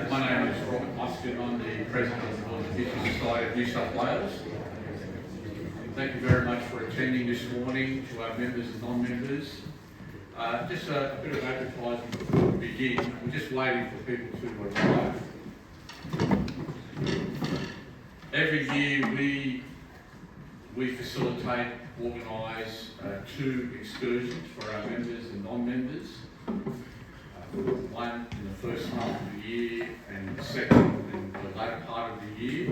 My name is Robert Muscat. I'm the President of the Indigenous Society of New South Wales. Thank you very much for attending this morning, to our members and non-members. Just a bit of advertising before we begin. We're just waiting for people to arrive. Every year we facilitate, organise 2 excursions for our members and non-members. One in the first half of the year and the second in the later part of the year.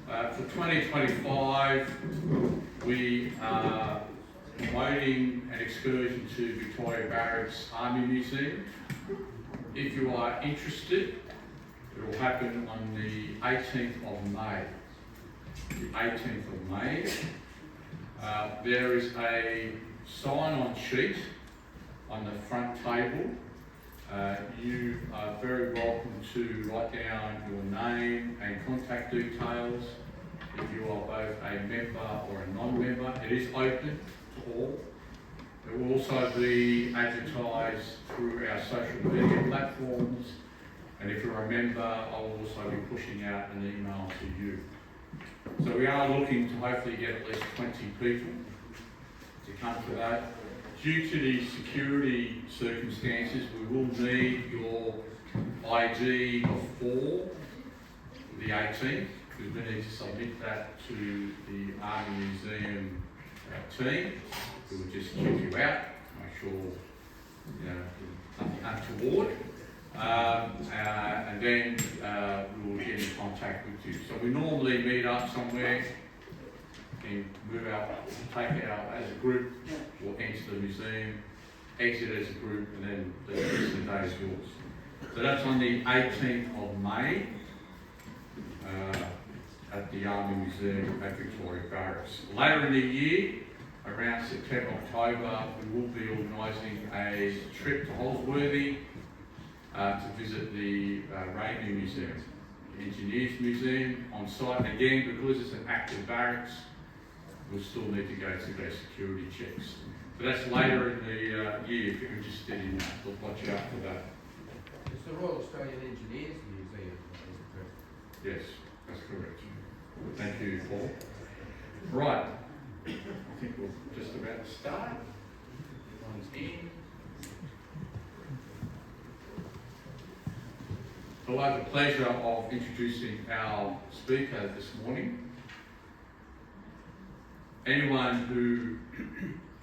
For 2025, we are promoting an excursion to Victoria Barracks Army Museum. If you are interested, it will happen on the 18th of May. The 18th of May. There is a sign-on sheet on the front table. You are very welcome to write down your name and contact details if you are both a member or a non-member. It is open to all. It will also be advertised through our social media platforms, and if you're a member, I will also be pushing out an email to you. So we are looking to hopefully get at least 20 people to come to that. Due to the security circumstances, we will need your ID before the 18th, because we need to submit that to the Army Museum team, who will just check you out, make sure nothing untoward, and then we will get in contact with you. So we normally meet up somewhere and move out, take out as a group, or enter the museum, exit as a group, and then the rest of the day is yours. So that's on the 18th of May at the Army Museum at Victoria Barracks. Later in the year, around September, October, we will be organising a trip to Holsworthy to visit the Railway Museum, the Engineers Museum on site. And again, because it's an active barracks, we'll still need to go through their security checks. So that's later in the year if you're interested in that. We'll watch out for that. It's the Royal Australian Engineers Museum, Yes, that's correct. Thank you, Paul. Right, I think we're just about to start. Everyone's in. So I have the pleasure of introducing our speaker this morning. Anyone who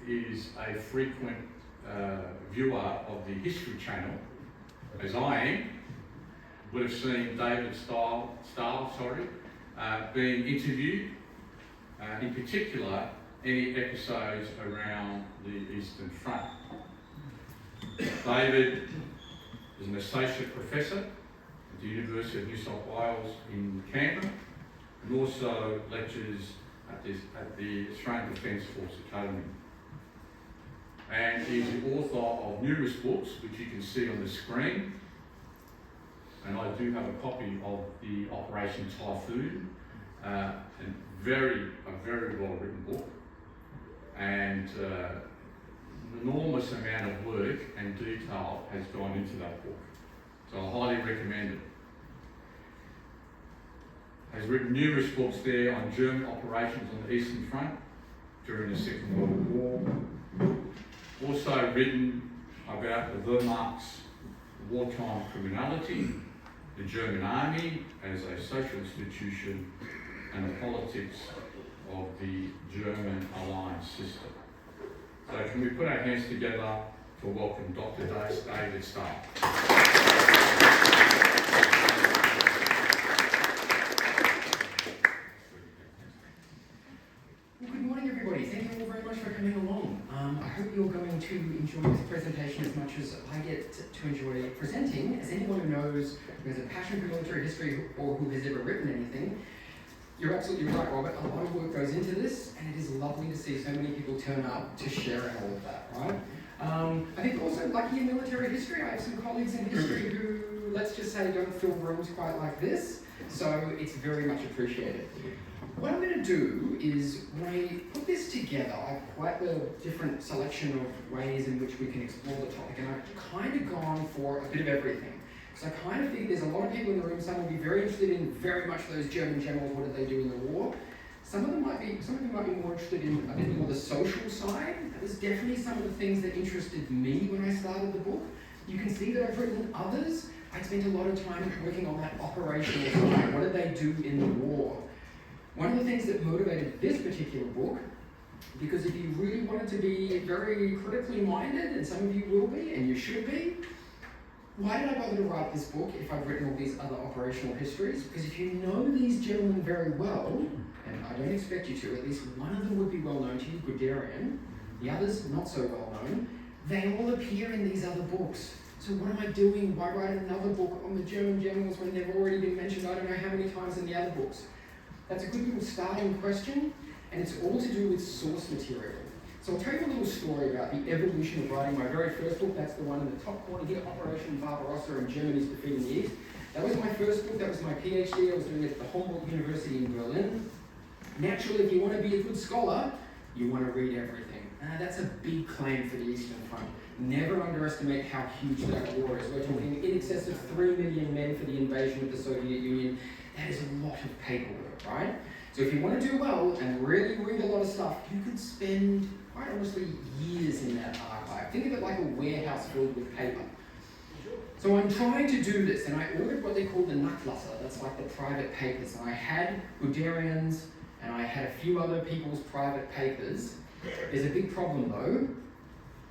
is a frequent viewer of the History Channel, as I am, would have seen David Stahel being interviewed, in particular any episodes around the Eastern Front. David is an associate professor at the University of New South Wales in Canberra, and also lectures at the Australian Defence Force Academy. And he's the author of numerous books, which you can see on the screen. And I do have a copy of the Operation Typhoon, a very well written book, and an enormous amount of work and detail has gone into that book. So I highly recommend it. Has written numerous books there on German operations on the Eastern Front during the Second World War. Also written about the Wehrmacht's wartime criminality, the German army as a social institution, and the politics of the German alliance system. So can we put our hands together to welcome Dr. David Stahel. Good morning, everybody. Thank you all very much for coming along. I hope you're going to enjoy this presentation as much as I get to enjoy presenting. As anyone who knows who has a passion for military history or who has ever written anything, you're absolutely right, Robert. A lot of work goes into this, and it is lovely to see so many people turn up to share in all of that, right? I think also lucky in military history, I have some colleagues in history who, let's just say, don't fill rooms quite like this, so it's very much appreciated. What I'm going to do is, when I put this together, I have quite a different selection of ways in which we can explore the topic, and I've kind of gone for a bit of everything. So I kind of think there's a lot of people in the room, some will be very interested in very much those German generals, what did they do in the war. Some of you might be more interested in a bit more the social side. That was definitely some of the things that interested me when I started the book. You can see that I've written others. I spent a lot of time working on that operational side. What did they do in the war? One of the things that motivated this particular book, because if you really wanted to be very critically minded, and some of you will be, and you should be, why did I bother to write this book if I've written all these other operational histories? Because if you know these gentlemen very well, and I don't expect you to, at least one of them would be well known to you, Guderian, the others not so well known, they all appear in these other books. So what am I doing? Why write another book on the German generals when they've already been mentioned I don't know how many times in the other books? That's a good little starting question, and it's all to do with source material. So I'll tell you a little story about the evolution of writing my very first book. That's the one in the top corner here, Operation Barbarossa and Germany's Defeat in the East. That was my first book, that was my PhD. I was doing it at the Humboldt University in Berlin. Naturally, if you want to be a good scholar, you want to read everything. That's a big claim for the Eastern Front. Never underestimate how huge that war is. We're talking in excess of 3 million men for the invasion of the Soviet Union. That is a lot of paperwork, right? So if you want to do well and really read a lot of stuff, you could spend, quite honestly, years in that archive. Think of it like a warehouse filled with paper. So I'm trying to do this, and I ordered what they call the Nachlasse. That's like the private papers. And I had Guderian's, and I had a few other people's private papers. There's a big problem though.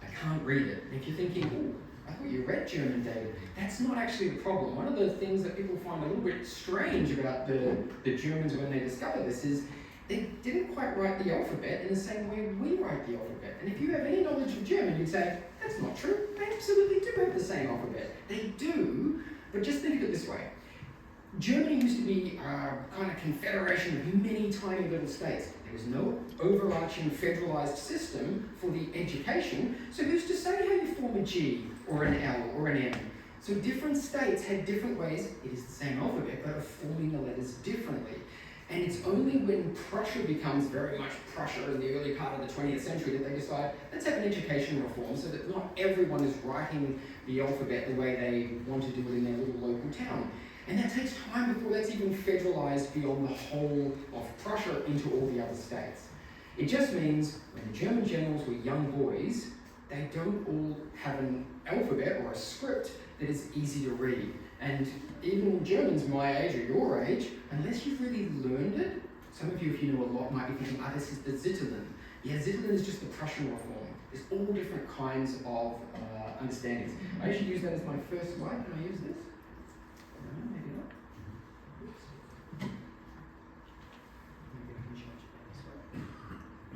I can't read it. And if you're thinking, oh, I thought you read German, David. That's not actually the problem. One of the things that people find a little bit strange about the Germans when they discover this is they didn't quite write the alphabet in the same way we write the alphabet. And if you have any knowledge of German, you'd say, that's not true. They absolutely do have the same alphabet. They do, but just think of it this way. Germany used to be a kind of confederation of many tiny little states. There was no overarching federalized system for the education, so who's to say how you form a G or an L or an M? So different states had different ways, it is the same alphabet, but of forming the letters differently. And it's only when Prussia becomes very much Prussia in the early part of the 20th century that they decide, let's have an education reform so that not everyone is writing the alphabet the way they want to do it in their little local town. And that takes time before that's even federalized beyond the whole of Prussia into all the other states. It just means when the German generals were young boys, they don't all have an alphabet or a script that is easy to read. And even Germans my age or your age, unless you've really learned it, some of you, if you know a lot, might be thinking, this is the Zitterlin. Yeah, Zitterlin is just the Prussian reform. There's all different kinds of understandings. I actually use that as my first slide. Can I use this? No, maybe not. Oops. Maybe I can change it this way.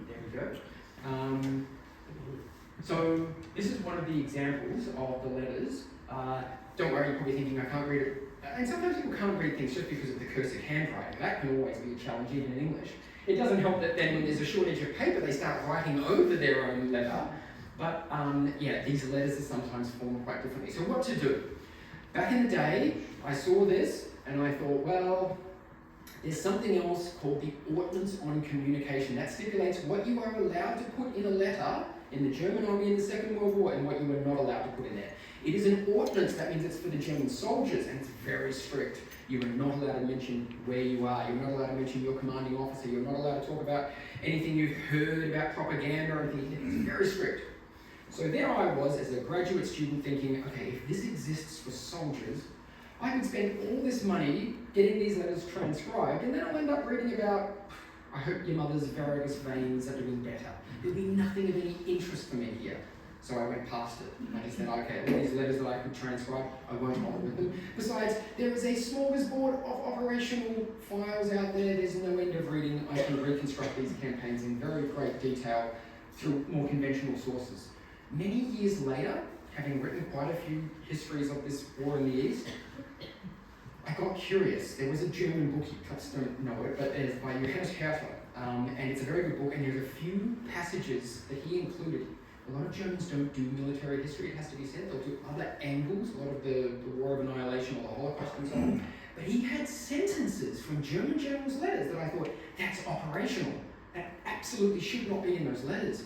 There we go. So this is one of the examples of the letters. Don't worry, you're probably thinking I can't read it. And sometimes people can't read things just because of the cursive handwriting. That can always be a challenge even in English. It doesn't help that then when there's a shortage of paper, they start writing over their own letter. But yeah, these letters are sometimes formed quite differently. So what to do? Back in the day, I saw this and I thought, well, there's something else called the Ordnance on Communication. That stipulates what you are allowed to put in a letter in the German army in the Second World War and what you are not allowed to put in there. It is an ordinance, that means it's for the German soldiers, and it's very strict. You are not allowed to mention where you are, you're not allowed to mention your commanding officer, you're not allowed to talk about anything you've heard about propaganda or anything. It's very strict. So there I was as a graduate student thinking, okay, if this exists for soldiers, I could spend all this money getting these letters transcribed, and then I'll end up reading about, I hope your mother's varicose veins are doing better. There'll be nothing of any interest for me here. So I went past it. I just said, okay, all these letters that I could transcribe, I won't bother with them. Besides, there is a smorgasbord of operational files out there. There's no end of reading. I can reconstruct these campaigns in very great detail through more conventional sources. Many years later, having written quite a few histories of this war in the East, I got curious. There was a German book, you perhaps don't know it, but it's by Johannes Herter, and it's a very good book, and there's a few passages that he included. A lot of Germans don't do military history, it has to be said. They'll do other angles, a lot of the War of Annihilation or the Holocaust and so on. But he had sentences from German generals' letters that I thought, that's operational. That absolutely should not be in those letters.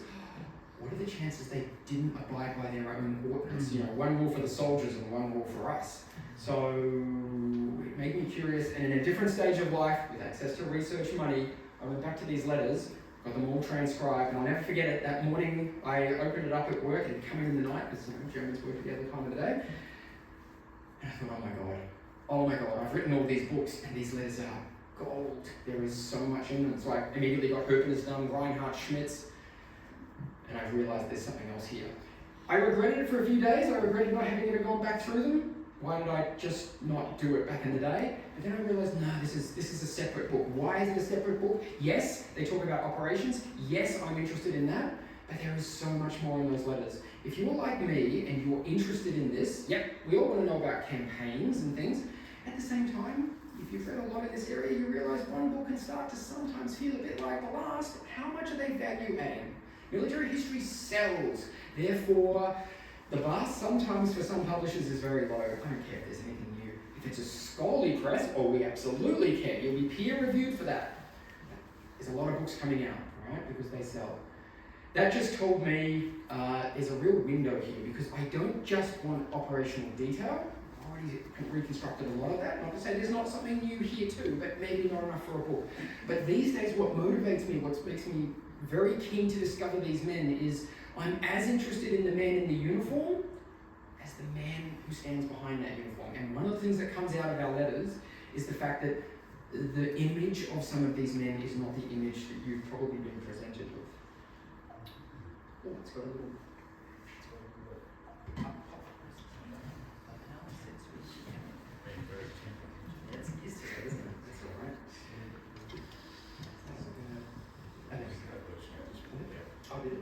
What are the chances they didn't abide by their own ordinance? You know, one rule for the soldiers and one rule for us. So it made me curious, and in a different stage of life, with access to research money, I went back to these letters, got them all transcribed, and I'll never forget it. That morning, I opened it up at work, and come in the night, because Germans work together the time of the day, and I thought, oh my god, I've written all these books, and these letters are gold. There is so much in them. So I immediately got Herpen's done, Reinhard Schmitz, and I realised there's something else here. I regretted it for a few days. I regretted not having ever gone back through them. Why did I just not do it back in the day? But then I realised, no, this is a separate book. Why is it a separate book? Yes, they talk about operations. Yes, I'm interested in that. But there is so much more in those letters. If you're like me and you're interested in this, yep, we all want to know about campaigns and things. At the same time, if you've read a lot in this area, you realise one book can start to sometimes feel a bit like the last. How much are they value adding? Military history sells. Therefore, the bar sometimes for some publishers is very low. I don't care if there's anything new. If it's a scholarly press, oh, we absolutely care. You'll be peer reviewed for that. There's a lot of books coming out, right? Because they sell. That just told me there's a real window here, because I don't just want operational detail. I've already reconstructed a lot of that. Not to say there's not something new here too, but maybe not enough for a book. But these days, what motivates me, what makes me very keen to discover these men is I'm as interested in the man in the uniform as the man who stands behind that uniform. And one of the things that comes out of our letters is the fact that the image of some of these men is not the image that you've probably been presented with. Oh, it's got a little... That's used to it, isn't it? That's all right. Oh, did it?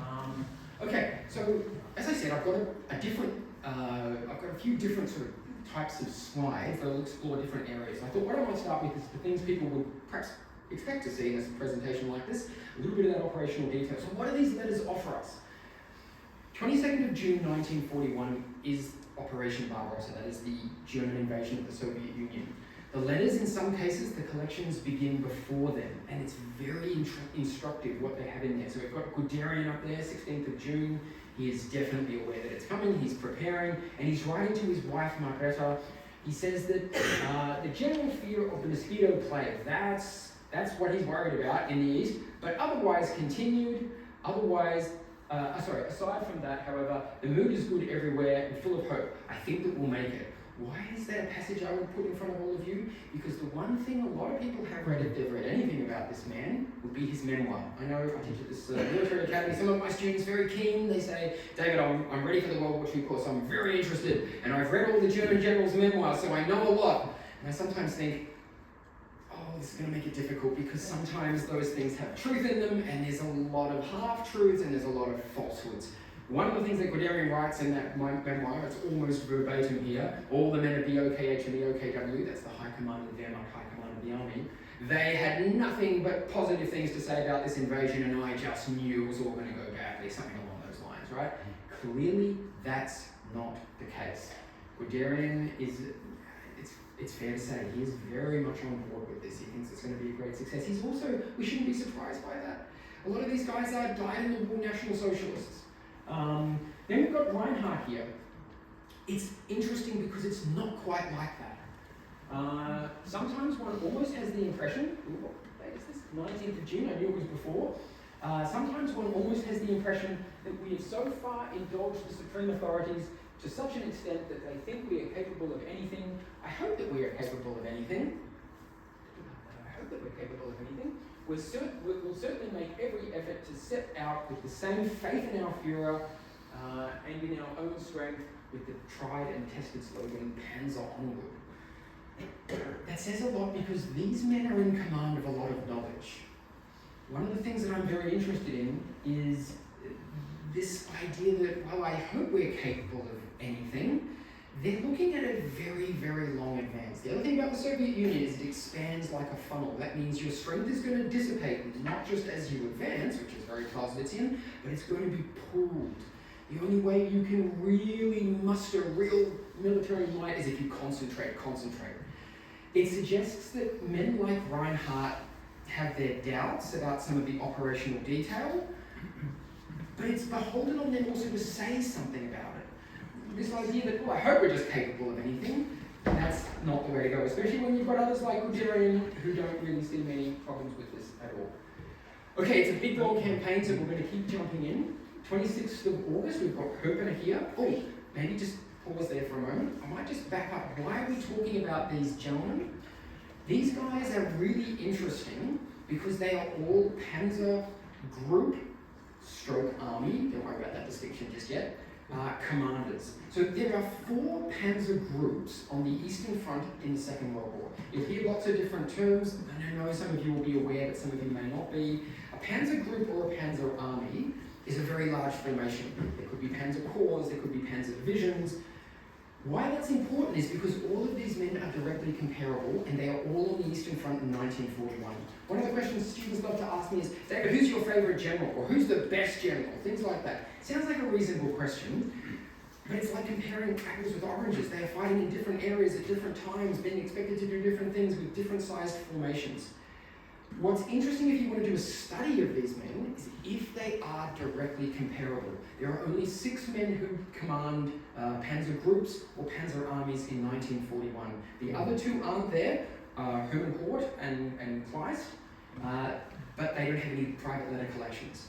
Oh, okay, so as I said, I've got I've got a few different sort of types of slides that will explore different areas. I thought what I want to start with is the things people would perhaps expect to see in a presentation like this, a little bit of that operational detail. So what do these letters offer us? 22nd of June 1941 is Operation Barbarossa, that is the German invasion of the Soviet Union. The letters, in some cases, the collections begin before them, and it's very instructive what they have in there. So we've got Guderian up there, 16th of June. He is definitely aware that it's coming, he's preparing, and he's writing to his wife, Margareta. He says that the general fear of the mosquito plague, that's what he's worried about in the East, but otherwise continued, aside from that, however, the mood is good everywhere and full of hope. I think that we'll make it. Why is that a passage I would put in front of all of you? Because the one thing a lot of people have read, if they've read anything about this man, would be his memoir. I know I teach at this military academy. Some of my students very keen. They say, David, I'm ready for the World War II course. I'm very interested. And I've read all the German generals' memoirs, so I know a lot. And I sometimes think, oh, this is going to make it difficult, because sometimes those things have truth in them, and there's a lot of half-truths, and there's a lot of falsehoods. One of the things that Guderian writes in that memoir, it's almost verbatim here, all the men of the OKH and the OKW, that's the High Command of the Wehrmacht, High Command of the Army, they had nothing but positive things to say about this invasion, and I just knew it was all going to go badly, something along those lines, right? Clearly, that's not the case. Guderian is, it's fair to say, he is very much on board with this. He thinks it's going to be a great success. He's also, we shouldn't be surprised by that. A lot of these guys are dyed-in-the-wool National Socialists. Then we've got Reinhardt here. It's interesting because it's not quite like that. Sometimes one almost has the impression, what date is this? 19th of June, I knew it was before. Sometimes one almost has the impression that we have so far indulged the supreme authorities to such an extent that they think we are capable of anything. I hope that we are capable of anything. We'll certainly make every effort to set out with the same faith in our Führer and in our own strength with the tried and tested slogan, Panzer onward. That says a lot because these men are in command of a lot of knowledge. One of the things that I'm very interested in is this idea that, while I hope we're capable of anything, they're looking at a very, very long advance. The other thing about the Soviet Union is it expands like a funnel. That means your strength is going to dissipate, not just as you advance, which is very Clausewitzian, but it's going to be pooled. The only way you can really muster real military might is if you concentrate. It suggests that men like Reinhardt have their doubts about some of the operational detail, but it's beholden on them also to say something about it. this idea that, well, I hope we're just capable of anything. That's not the way to go, especially when you've got others like Guderian who don't really see many problems with this at all. Okay, it's a big long campaign, so we're going to keep jumping in. 26th of August, we've got Herpener here. Oh, maybe just pause there for a moment. I might just back up. Why are we talking about these gentlemen? These guys are really interesting because they are all Panzer Group stroke Army, don't worry about that distinction just yet, commanders. So there are 4 Panzer groups on the Eastern Front in the Second World War. You'll hear lots of different terms, and I know some of you will be aware, but some of you may not be. A Panzer group or a Panzer army is a very large formation. There could be Panzer corps, there could be Panzer divisions. Why that's important is because all of these men are directly comparable, and they are all on the Eastern Front in 1941. One of the questions students love to ask me is, David, who's your favourite general? Or who's the best general? Things like that. Sounds like a reasonable question, but it's like comparing apples with oranges. They are fighting in different areas at different times, being expected to do different things with different sized formations. What's interesting if you want to do a study of these men is if they are directly comparable. There are only 6 men who command Panzer groups or Panzer armies in 1941. The other 2 aren't there, Hermann Hort and Kleist, but they don't have any private letter collections.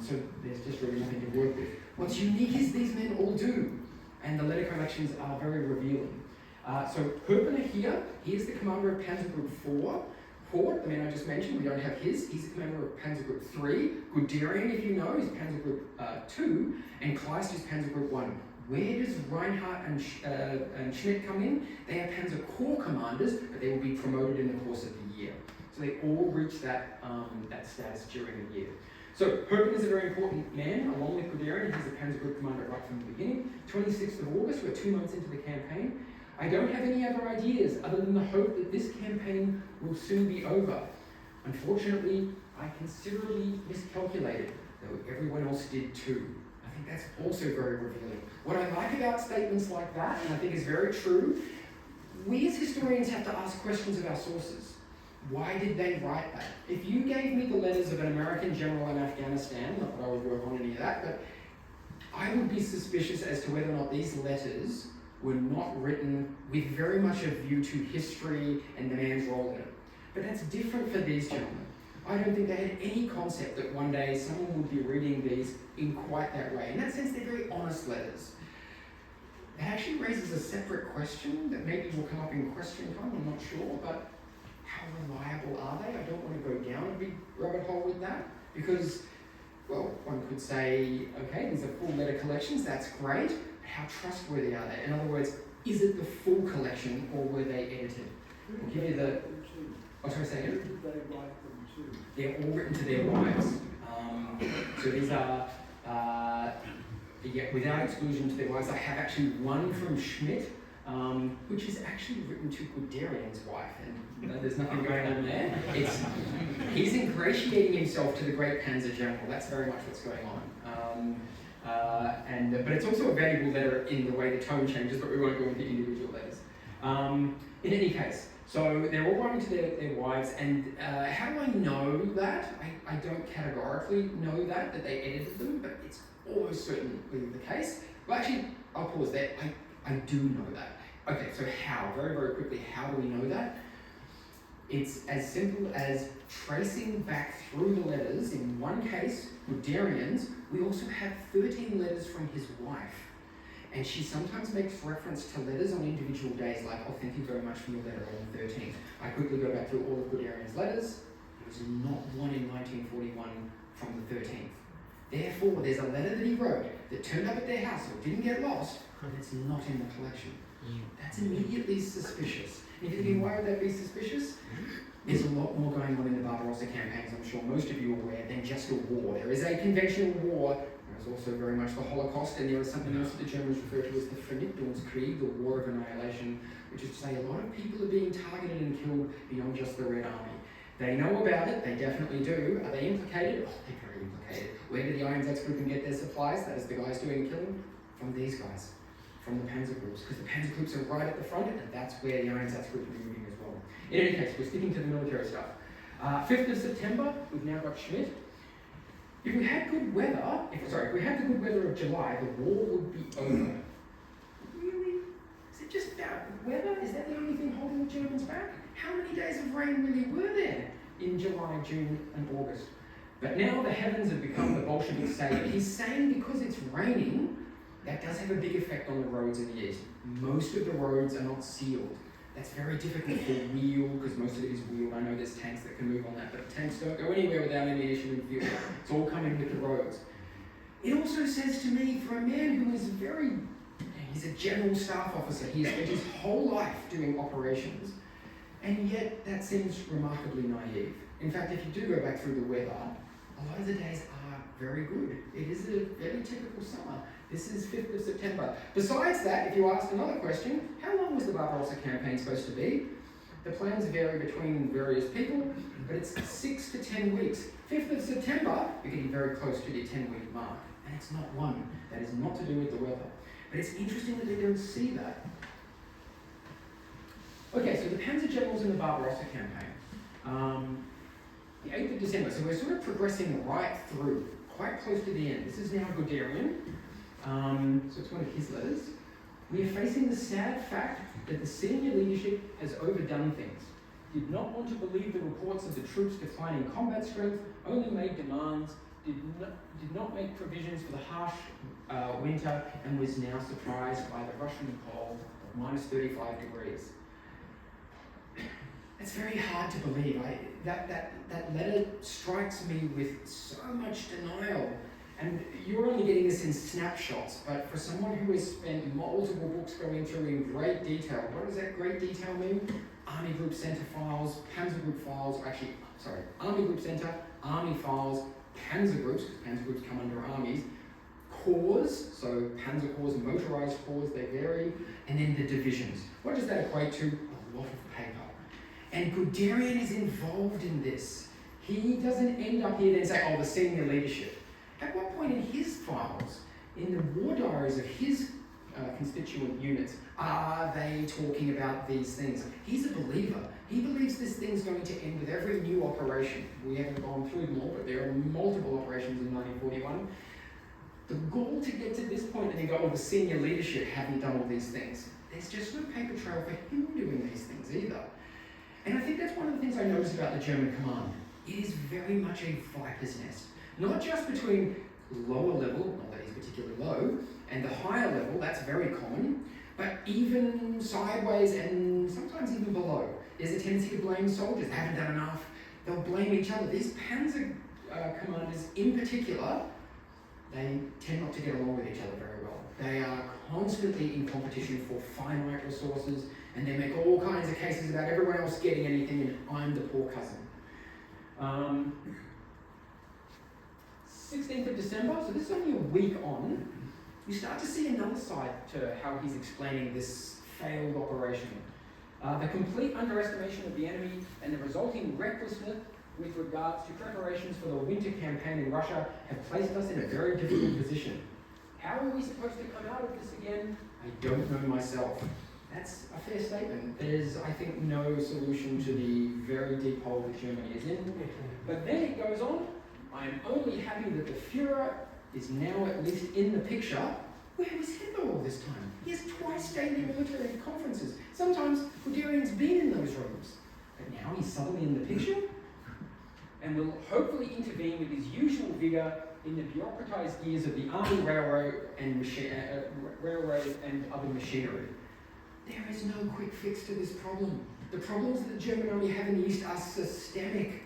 So there's just really nothing to work with. What's unique is these men all do, and the letter collections are very revealing. So Herpener here, he is the commander of Panzer Group 4. Hort, the man I just mentioned, we don't have his. He's the commander of Panzer Group 3. Guderian, if you know, is Panzer Group 2. And Kleist is Panzer Group 1. Where does Reinhardt and Schmidt come in? They are Panzer Corps commanders, but they will be promoted in the course of the year. So they all reach that status during the year. So Herpener is a very important man, along with Guderian. He's a Panzer Group commander right from the beginning. 26th of August, we're 2 months into the campaign. I don't have any other ideas other than the hope that this campaign will soon be over. Unfortunately, I considerably miscalculated, though everyone else did too. I think that's also very revealing. What I like about statements like that, and I think is very true, we as historians have to ask questions of our sources. Why did they write that? If you gave me the letters of an American general in Afghanistan, not that I would work on any of that, but I would be suspicious as to whether or not these letters were not written with very much a view to history and the man's role in it. But that's different for these gentlemen. I don't think they had any concept that one day someone would be reading these in quite that way. In that sense, they're very honest letters. It actually raises a separate question that maybe will come up in question time, I'm not sure, but how reliable are they? I don't want to go down a big rabbit hole with that, because, well, one could say, okay, these are full letter collections, that's great. How trustworthy are they? In other words, is it the full collection or were they edited? I'll give you the... Oh, sorry, say again? Who did they write them to? They're all written to their wives. So these are, without exclusion to their wives. I have actually one from Schmidt, which is actually written to Guderian's wife, and there's nothing going on there. He's ingratiating himself to the great Panzer General. That's very much what's going on. But it's also a valuable letter in the way the tone changes, but we won't go into individual letters. In any case, so they're all writing to their wives, and how do I know that? I don't categorically know that they edited them, but it's almost certainly the case. Well, actually, I'll pause there. I do know that. Okay, so how? Very, very quickly, how do we know that? It's as simple as tracing back through the letters. In one case, Guderian's, we also have 13 letters from his wife. And she sometimes makes reference to letters on individual days, like, oh, thank you very much for your letter on the 13th. I quickly go back through all of Guderian's letters. There was not one in 1941 from the 13th. Therefore, there's a letter that he wrote that turned up at their house, so it didn't get lost, but it's not in the collection. That's immediately suspicious. And if you're thinking, why would that be suspicious? There's a lot more going on in the Barbarossa campaigns, I'm sure most of you are aware, than just a war. There is a conventional war, there's also very much the Holocaust, and there is something else that the Germans refer to as the Vernichtungskrieg, the War of Annihilation, which is to say a lot of people are being targeted and killed beyond just the Red Army. They know about it, they definitely do. Are they implicated? Oh, they're very implicated. Where do the Einsatzgruppen get their supplies? That is the guys doing the killing? From these guys, from the Panzer groups, because the Panzer groups are right at the front, and that's where the Einsatzgruppen are moving as well. In any case, we're sticking to the military stuff. 5th of September, we've now got Schmidt. If we had good weather, if we had the good weather of July, the war would be over. just weather, is that the only thing holding the Germans back? How many days of rain really were there in July, June and August? But now the heavens have become the Bolshevik savior. He's saying because it's raining, that does have a big effect on the roads in the east. Most of the roads are not sealed. That's very difficult for wheel, because most of it is wheeled. I know there's tanks that can move on that, but tanks don't go anywhere without ammunition and fuel. It's all coming with the roads. It also says to me, for a man who is he's a general staff officer, he has spent his whole life doing operations, and yet that seems remarkably naive. In fact, if you do go back through the weather, a lot of the days are very good. It is a very typical summer. This is 5th of September. Besides that, if you ask another question, how long was the Barbarossa campaign supposed to be? The plans vary between various people, but it's 6 to 10 weeks. 5th of September, you're getting very close to the 10-week mark, and it's not one. That is not to do with the weather. But it's interesting that they don't see that. Okay, so the Panzer generals in the Barbarossa campaign. The 8th of December, so we're sort of progressing right through, quite close to the end. This is now Guderian. So it's one of his letters. We are facing the sad fact that the senior leadership has overdone things. Did not want to believe the reports of the troops' declining combat strength, only made demands, did not make provisions for the harsh winter, and was now surprised by the Russian cold of minus 35 degrees. It's very hard to believe. That letter strikes me with so much denial. And you're only getting this in snapshots, but for someone who has spent multiple books going through in great detail, what does that great detail mean? Army Group Center files, Panzer Group files, Army Group Center, Army files, Panzer Groups, because Panzer Groups come under armies, corps, so Panzer Corps, motorized corps, they vary, and then the divisions. What does that equate to? A lot of paper. And Guderian is involved in this. He doesn't end up here and say, oh, the senior leadership. At what point in his files, in the war diaries of his constituent units, are they talking about these things? He's a believer. He believes this thing's going to end with every new operation. We haven't gone through them all, but there are multiple operations in 1941. The goal to get to this point and then go, oh, the senior leadership haven't done all these things. There's just no paper trail for him doing these things either. And I think that's one of the things I noticed about the German command. It is very much a viper's nest. Not just between lower level, not that he's particularly low, and the higher level, that's very common, but even sideways and sometimes even below. There's a tendency to blame soldiers. They haven't done enough. They'll blame each other. These Panzer commanders in particular, they tend not to get along with each other very well. They are constantly in competition for finite resources, and they make all kinds of cases about everyone else getting anything and I'm the poor cousin. 16th of December, so this is only a week on, you start to see another side to how he's explaining this failed operation. The complete underestimation of the enemy and the resulting recklessness with regards to preparations for the winter campaign in Russia have placed us in a very difficult position. How are we supposed to come out of this again? I don't know myself. That's a fair statement. There's, I think, no solution to the very deep hole that Germany is in. But then it goes on, I am only happy that the Führer is now at least in the picture. Where was Hitler all this time? He has twice stayed in military conferences. Sometimes Guderian's been in those rooms. But now he's suddenly in the picture and will hopefully intervene with his usual vigour in the bureaucratized gears of the army, railroad and other machinery. There is no quick fix to this problem. The problems that the German army have in the East are systemic.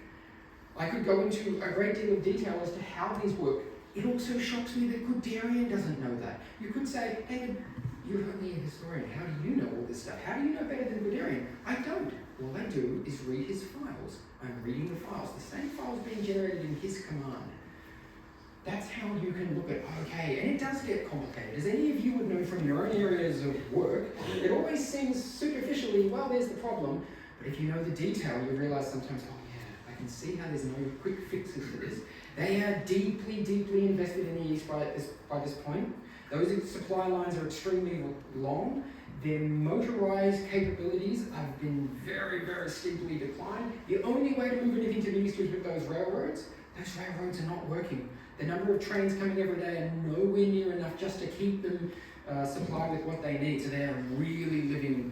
I could go into a great deal of detail as to how these work. It also shocks me that Guderian doesn't know that. You could say, David, you're only a historian. How do you know all this stuff? How do you know better than Guderian? I don't. All I do is read his files. I'm reading the files. The same files being generated in his command. That's how you can look at, okay, and it does get complicated. As any of you would know from your own areas of work, it always seems superficially, well, there's the problem. But if you know the detail, you realize sometimes, oh yeah, I can see how there's no quick fixes to this. They are deeply, deeply invested in the East by this point. Those supply lines are extremely long. Their motorized capabilities have been very, very steeply declined. The only way to move anything to the East is with those railroads. Those railroads are not working. The number of trains coming every day are nowhere near enough just to keep them supply with what they need, so they are really living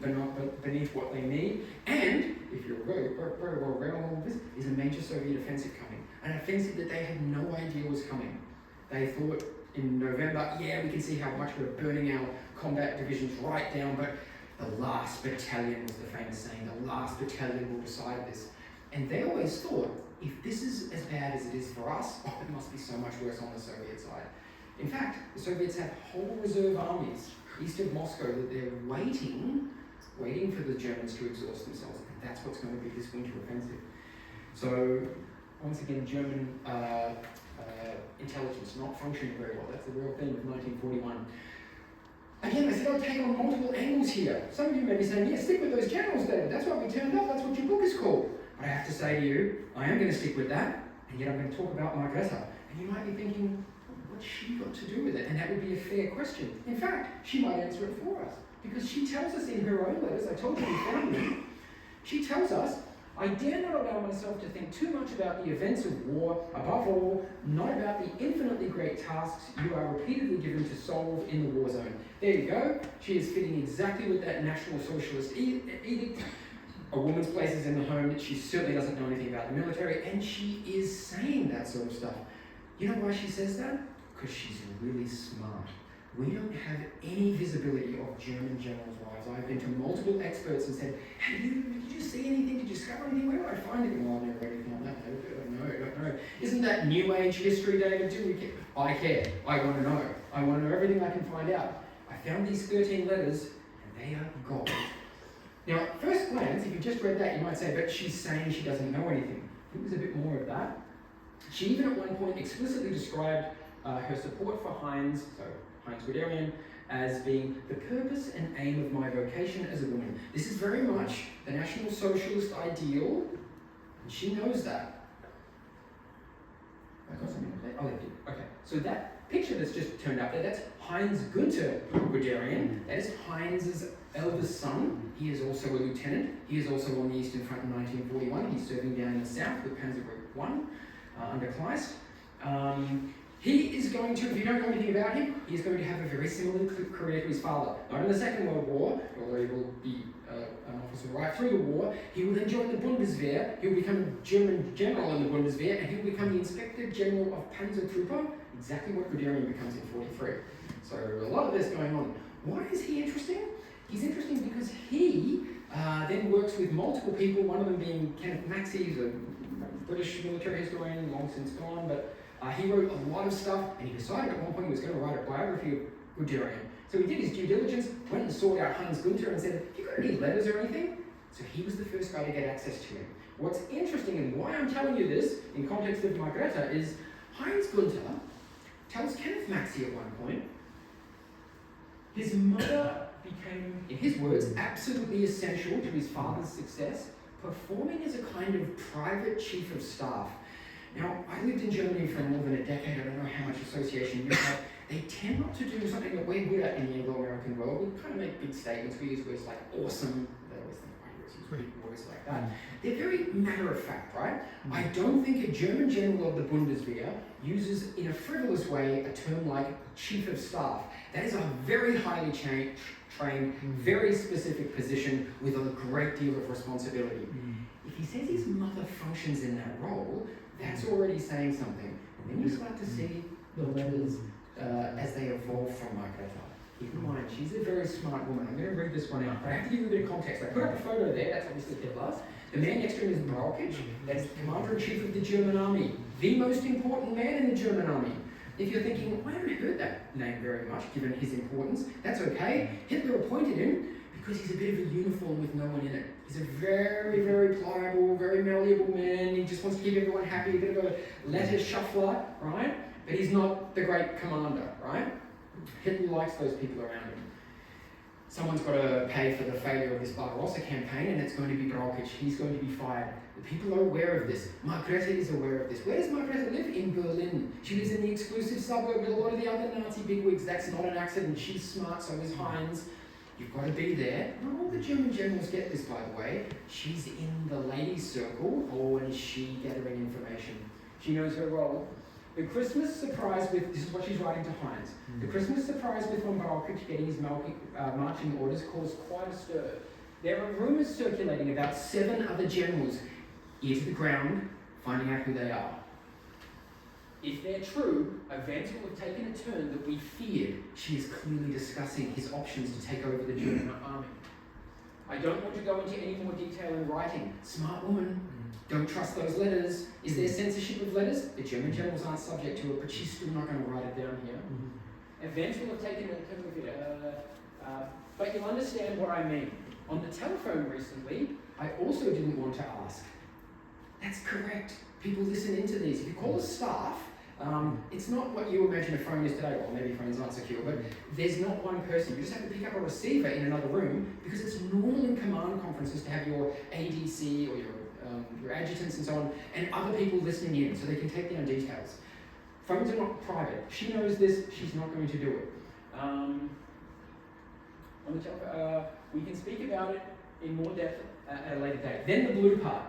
beneath what they need. And if you're very, very, very well read on all of this, is a major Soviet offensive coming, an offensive that they had no idea was coming. They thought in November, yeah, we can see how much we're burning our combat divisions right down, but the last battalion was the famous saying, the last battalion will decide this. And they always thought, if this is as bad as it is for us, oh, it must be so much worse on the Soviet side. In fact, the Soviets have whole reserve armies east of Moscow that they're waiting for the Germans to exhaust themselves. And that's what's going to be this winter offensive. So, once again, German intelligence not functioning very well. That's the real theme of 1941. Again, I said I'd take on multiple angles here. Some of you may be saying, yeah, stick with those generals, David. That's why we turned up. That's what your book is called. But I have to say to you, I am going to stick with that, and yet I'm going to talk about Margareta. And you might be thinking, what's she got to do with it? And that would be a fair question. In fact, she might answer it for us, because she tells us in her own letters, I told you we found them, she tells us, I dare not allow myself to think too much about the events of war, above all, not about the infinitely great tasks you are repeatedly given to solve in the war zone. There you go. She is fitting exactly with that National Socialist edict. A woman's place is in the home. She certainly doesn't know anything about the military, and she is saying that sort of stuff. You know why she says that? Because she's really smart. We don't have any visibility of German generals' wives. I've been to multiple experts and said, hey, did you see anything? Did you discover anything? Where do I find it? Well, I've never read anything on that. I don't know. Isn't that New Age history, David? Do we care? I care. I want to know. I want to know everything I can find out. I found these 13 letters, and they are gold. Now, at first glance, if you just read that, you might say, but she's saying she doesn't know anything. I think there's a bit more of that. She even at one point explicitly described her support for Heinz, so Heinz Guderian, as being the purpose and aim of my vocation as a woman. This is very much the National Socialist ideal, and she knows that. I got something to play. Oh, they did. Okay. So that picture that's just turned up there, that's Heinz Günther Guderian. That is Heinz's eldest son. He is also a lieutenant. He is also on the Eastern Front in 1941. He's serving down in the south with Panzer Group 1 under Kleist. He is going to, if you don't know anything about him, he is going to have a very similar career to his father. Not in the Second World War, although he will be an officer right through the war. He will then join the Bundeswehr. He will become a German general in the Bundeswehr, and he will become the Inspector General of Panzertruppe, exactly what Guderian becomes in 43. So a lot of this going on. Why is he interesting? He's interesting because he then works with multiple people, one of them being Kenneth Maxey, who's a British military historian, long since gone, but he wrote a lot of stuff, and he decided at one point he was going to write a biography of Guderian. So he did his due diligence, went and sought out Heinz Günther and said, have you got any letters or anything? So he was the first guy to get access to him. What's interesting, and why I'm telling you this in context of Margareta, is Heinz Günther tells Kenneth Maxey at one point, his mother became, in his words, absolutely essential to his father's success, performing as a kind of private chief of staff. Now, I lived in Germany for more than a decade. I don't know how much association you have. They tend not to do something that we're good at in the Anglo-American world. We kind of make big statements. We use words like awesome. They always think I use big words like that. They're very matter of fact, right? I don't think a German general of the Bundeswehr uses in a frivolous way a term like chief of staff. That is a very highly trained, very specific position with a great deal of responsibility. If he says his mother functions in that role, that's already saying something. And then you start to see the letters as they evolve from Margareta. Keep in mind, she's a very smart woman. I'm going to read this one out, but I have to give you a bit of context. I put up a photo there, that's obviously Hitler. The man next to him is Brauchitsch, that's the Commander-in-Chief of the German Army, the most important man in the German Army. If you're thinking, I haven't heard that name very much, given his importance, that's okay. Hitler appointed him because he's a bit of a uniform with no one in it. He's a very, very pliable, very malleable man. He just wants to keep everyone happy, a bit of a letter shuffler, right? But he's not the great commander, right? Hitler likes those people around him. Someone's got to pay for the failure of this Barbarossa campaign, and it's going to be Brauchitsch. He's going to be fired. The people are aware of this. Margareta is aware of this. Where does Margareta live? In Berlin. She lives in the exclusive suburb with a lot of the other Nazi bigwigs. That's not an accident. She's smart, so is Heinz. You've got to be there. Not all the German generals get this, by the way. She's in the ladies' circle, or is she gathering information? She knows her role. The Christmas surprise with, this is what she's writing to Heinz, the Christmas surprise with von Barlkirch getting his marching orders caused quite a stir. There are rumours circulating about 7 other generals ear to the ground, finding out who they are. If they're true, events will have taken a turn that we feared. She is clearly discussing his options to take over the German army. I don't want to go into any more detail in writing. Smart woman. Don't trust those letters. Is there censorship of letters? The German generals aren't subject to it, but she's still not going to write it down here. Events will have taken a turn of it. But you'll understand what I mean. On the telephone recently, I also didn't want to ask. That's correct. People listen into these. If you call a staff, it's not what you imagine a phone is today. Well, maybe phones aren't secure, but there's not one person. You just have to pick up a receiver in another room because it's normal in command conferences to have your ADC or your adjutants and so on, and other people listening in so they can take down details. Phones are not private. She knows this. She's not going to do it. On the telephone, we can speak about it in more depth at a later date. Then the blue part.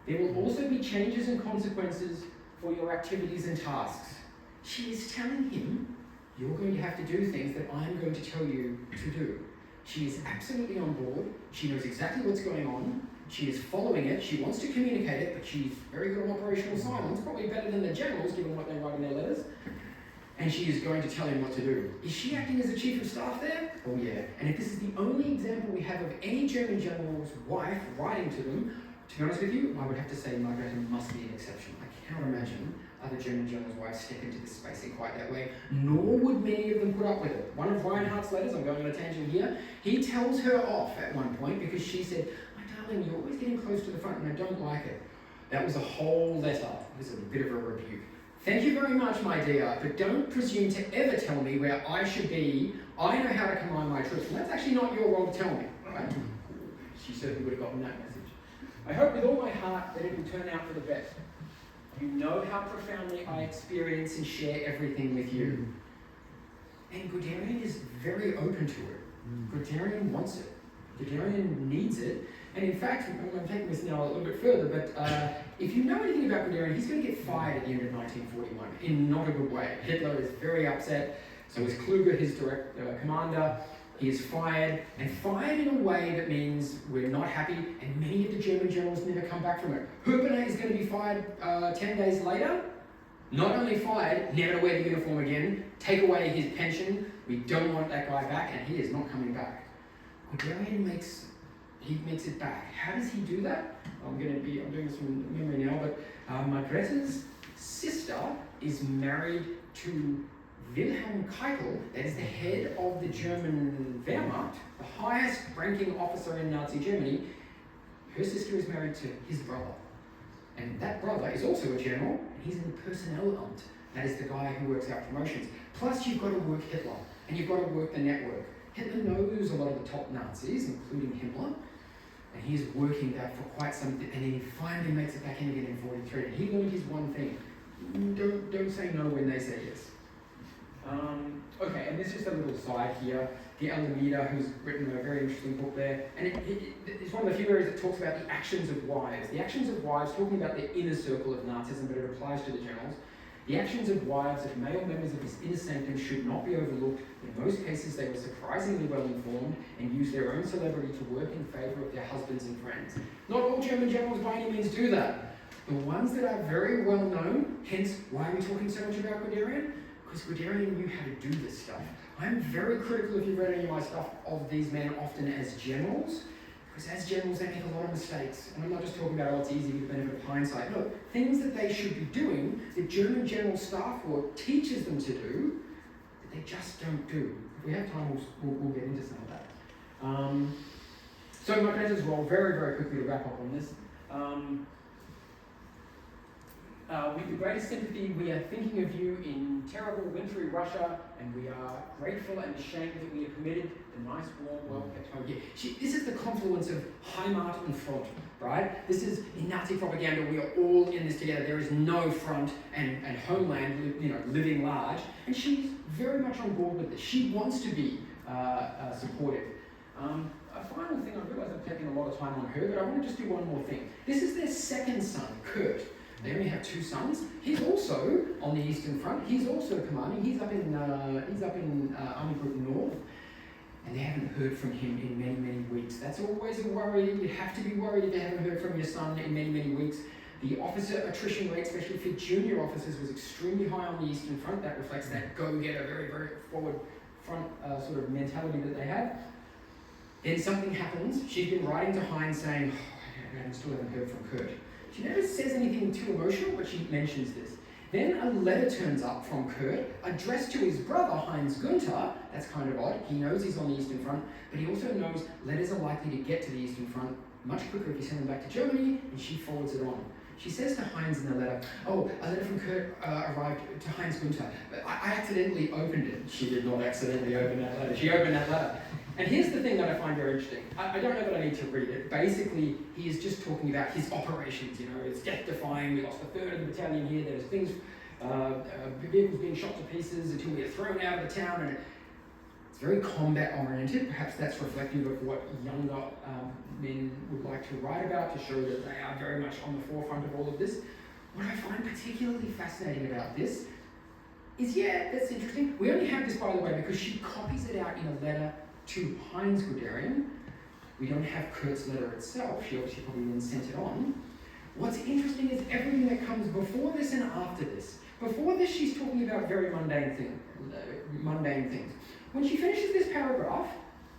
There will also be changes and consequences for your activities and tasks. She is telling him, you're going to have to do things that I'm going to tell you to do. She is absolutely on board. She knows exactly what's going on. She is following it. She wants to communicate it, but she's very good on operational silence, probably better than the generals, given what they write in their letters. And she is going to tell him what to do. Is she acting as a chief of staff there? Oh yeah. And if this is the only example we have of any German general's wife writing to them, to be honest with you, I would have to say Margrethe must be an exception. I cannot imagine other German generals' wives step into this space in quite that way, nor would many of them put up with it. One of Reinhardt's letters, I'm going on a tangent here, he tells her off at one point because she said, my darling, you're always getting close to the front and I don't like it. That was a whole letter. It was a bit of a rebuke. Thank you very much, my dear, but don't presume to ever tell me where I should be. I know how to command my troops, and that's actually not your role to tell me, right? She certainly would have gotten that message. I hope with all my heart that it will turn out for the best. You know how profoundly I experience and share everything with you. And Guderian is very open to it. Guderian wants it. Guderian needs it. And in fact, I'm taking this now a little bit further, but if you know anything about Guderian, he's going to get fired at the end of 1941 in not a good way. Hitler is very upset. So is Kluge, his direct commander. He is fired, and fired in a way that means we're not happy, and many of the German generals never come back from it. Huppener is going to be fired 10 days later. Not only fired, never to wear the uniform again, take away his pension. We don't want that guy back, and he is not coming back. Guderian makes it back. How does he do that? I'm doing this from memory now, but Margrethe's sister is married to Wilhelm Keitel, that is the head of the German Wehrmacht, the highest ranking officer in Nazi Germany. Her sister is married to his brother. And that brother is also a general, and he's in the Personalamt. That is the guy who works out promotions. Plus you've got to work Hitler, and you've got to work the network. Hitler knows a lot of the top Nazis, including Himmler, and he's working that for quite some time, and then he finally makes it back in again in 43. And he learned his one thing. Don't say no when they say yes. Okay, and this is just a little side here. The Alameda, who's written a very interesting book there, and it's one of the few areas that talks about the actions of wives. The actions of wives, talking about the inner circle of Nazism, but it applies to the generals. The actions of wives of male members of his inner sanctum should not be overlooked. In most cases, they were surprisingly well informed and used their own celebrity to work in favour of their husbands and friends. Not all German generals by any means do that. The ones that are very well known, hence why are we talking so much about Guderian? Because Guderian knew how to do this stuff. I'm very critical, if you've read any of my stuff, of these men often as generals, because as generals they make a lot of mistakes. And I'm not just talking about, oh, it's easy with the benefit of hindsight. No, things that they should be doing, that German General Staff Corps teaches them to do, that they just don't do. If we have time, we'll get into some of that. So Margrethe's role, very, very quickly to wrap up on this. With the greatest sympathy, we are thinking of you in terrible wintry Russia, and we are grateful and ashamed that we have permitted the nice, warm, well-kept home here. This is the confluence of Heimat and Front, right? This is, in Nazi propaganda, we are all in this together. There is no front and homeland, living large, and she's very much on board with this. She wants to be supportive. A final thing, I realise I've taken a lot of time on her, but I want to just do one more thing. This is their second son, Kurt. They only have 2 sons. He's also on the Eastern Front. He's also commanding. He's up in Army Group North. And they haven't heard from him in many, many weeks. That's always a worry. You have to be worried if you haven't heard from your son in many, many weeks. The officer attrition rate, especially for junior officers, was extremely high on the Eastern Front. That reflects that go-getter, very, very forward front sort of mentality that they had. Then something happens. She's been writing to Heinz saying, I still haven't heard from Kurt. She never says anything too emotional, but she mentions this. Then a letter turns up from Kurt, addressed to his brother, Heinz Günther. That's kind of odd. He knows he's on the Eastern Front, but he also knows letters are likely to get to the Eastern Front much quicker if you send them back to Germany, and she forwards it on. She says to Heinz in the letter, oh, a letter from Kurt arrived to Heinz Günther. I accidentally opened it. She did not accidentally open that letter. She opened that letter. And here's the thing that I find very interesting. I don't know that I need to read it. Basically, he is just talking about his operations. You know, it's death-defying. We lost a third of the battalion here. There's things, vehicles being shot to pieces until we are thrown out of the town. And it's very combat-oriented. Perhaps that's reflective of what younger men would like to write about to show that they are very much on the forefront of all of this. What I find particularly fascinating about this is, yeah, that's interesting. We only have this, by the way, because she copies it out in a letter to Heinz Guderian. We don't have Kurt's letter itself. She obviously probably then sent it on. What's interesting is everything that comes before this and after this. Before this, she's talking about very mundane things. When she finishes this paragraph,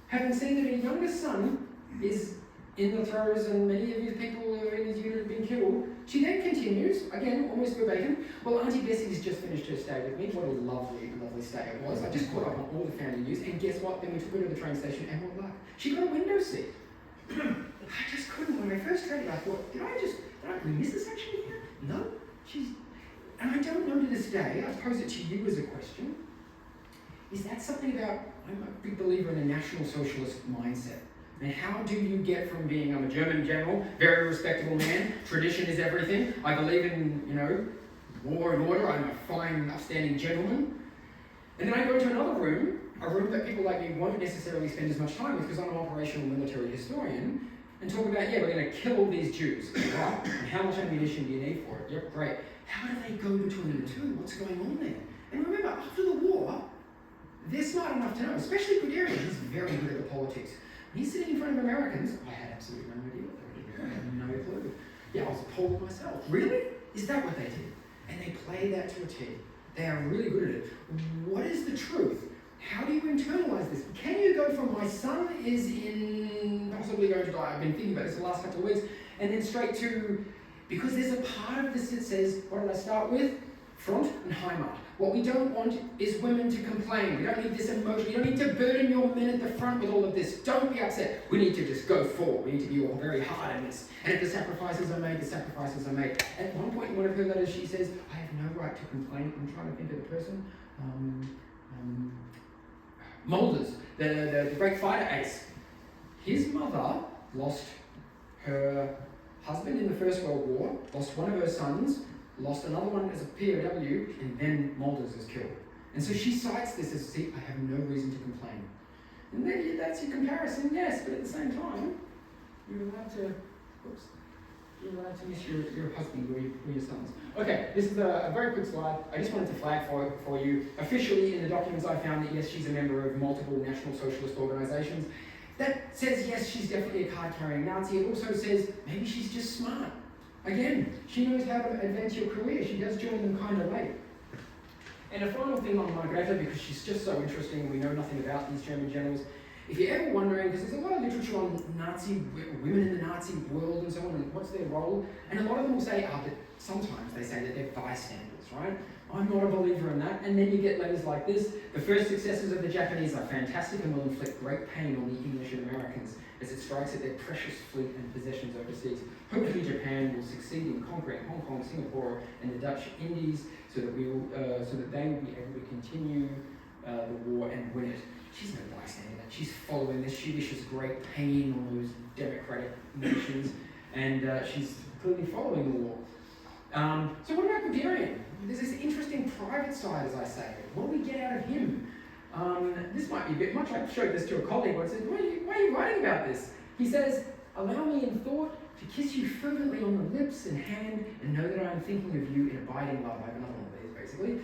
having seen that her youngest son is in the throes and many of his people in his unit have been killed, she then continues, again, almost verbatim, well, Auntie Bessie's just finished her stay with me. What a lovely, lovely stay it was. I just caught up on all the family news, and guess what? Then we took her to the train station, and what luck? She got a window seat. I just couldn't. When I first read it, I thought, did I miss this actually here? No. And I don't know to this day, I pose it to you as a question, is that something about, I'm a big believer in a National Socialist mindset. And how do you get from being, I'm a German general, very respectable man, tradition is everything, I believe in, war and order, I'm a fine, upstanding gentleman. And then I go into another room, a room that people like me won't necessarily spend as much time with because I'm an operational military historian, and talk about, yeah, we're going to kill all these Jews. Right, and how much ammunition do you need for it? Yep, great. How do they go between the two? What's going on there? And remember, after the war, they're smart enough to know, especially Guderian, he's very good at the politics. He's sitting in front of Americans. I had absolutely no idea what they were doing. I had no clue. Yeah, I was appalled myself. Really? Is that what they did? And they play that to a T. They are really good at it. What is the truth? How do you internalize this? Can you go from my son is possibly going to die, I've been thinking about this the last couple of weeks, and then straight to, because there's a part of this that says, what did I start with? Front and Heimat. What we don't want is women to complain. We don't need this emotion. You don't need to burden your men at the front with all of this. Don't be upset. We need to just go forward. We need to be all very hard in this. And if the sacrifices are made, the sacrifices are made. At one point in one of her letters, she says, I have no right to complain. I'm trying to think of the person. Mulders, the great fighter ace. His mother lost her husband in the First World War, lost one of her sons, lost another one as a POW, and then Mulders is killed. And so she cites this as, see, I have no reason to complain. And then that's your comparison, yes, but at the same time, you're allowed to miss your husband or your sons. Okay, this is a very quick slide. I just wanted to flag for you, officially in the documents I found that yes, she's a member of multiple National Socialist organizations. That says yes, she's definitely a card-carrying Nazi. It also says maybe she's just smart. Again, she knows how to advance your career. She does join them kind of late. And a final thing on Margrethe, because she's just so interesting and we know nothing about these German generals. If you're ever wondering, because there's a lot of literature on Nazi women in the Nazi world and so on, and what's their role, and a lot of them will say, but sometimes they say that they're bystanders, right? I'm not a believer in that. And then you get letters like this. The first successes of the Japanese are fantastic and will inflict great pain on the English and Americans as it strikes at their precious fleet and possessions overseas. Hopefully Japan will succeed in conquering Hong Kong, Singapore, and the Dutch Indies so that they will be able to continue the war and win it. She's no bystander. She's following this. She wishes great pain on those democratic nations, and she's clearly following the war. So what about Guderian? There's this interesting private side, as I say. What do we get out of him? This might be a bit much. I showed this to a colleague once. I said, why are you writing about this? He says, Allow me in thought to kiss you fervently on the lips and hand and know that I am thinking of you in abiding love. I have another one of these, basically.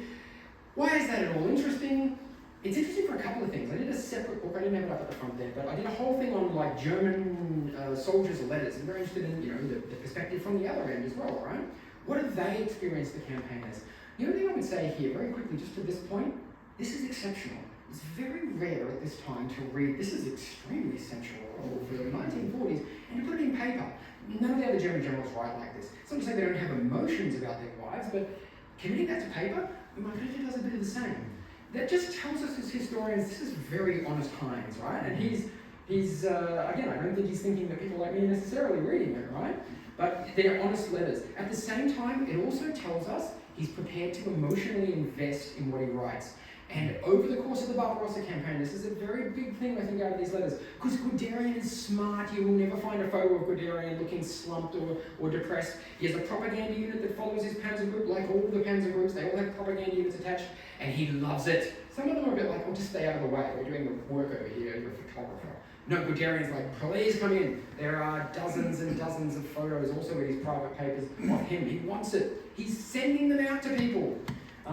Why is that at all interesting? It's interesting for a couple of things. I did a separate book, I didn't have it up at the front there, but I did a whole thing on like German soldiers' letters. I'm very interested in, the perspective from the other end as well, right? What have they experienced the campaign as? The only thing I would say here, very quickly, just to this point, this is exceptional. It's very rare at this time to read, this is extremely essential for the 1940s, and to put it in paper. None of the other German generals write like this. It's not to say they don't have emotions about their wives, but committing that to paper, Margareta does a bit of the same. That just tells us as historians, this is very honest Heinz, right? And he's again, I don't think he's thinking that people like me are necessarily reading it, right? But they're honest letters. At the same time, it also tells us he's prepared to emotionally invest in what he writes. And over the course of the Barbarossa campaign, this is a very big thing, I think, out of these letters. Because Guderian is smart. You will never find a photo of Guderian looking slumped or depressed. He has a propaganda unit that follows his Panzer group, like all the Panzer groups. They all have propaganda units attached, and he loves it. Some of them are a bit like, oh, just stay out of the way. We're doing the work over here, you're a photographer. No, Guderian's like, please come in. There are dozens and dozens of photos also in his private papers of him. He wants it. He's sending them out to people.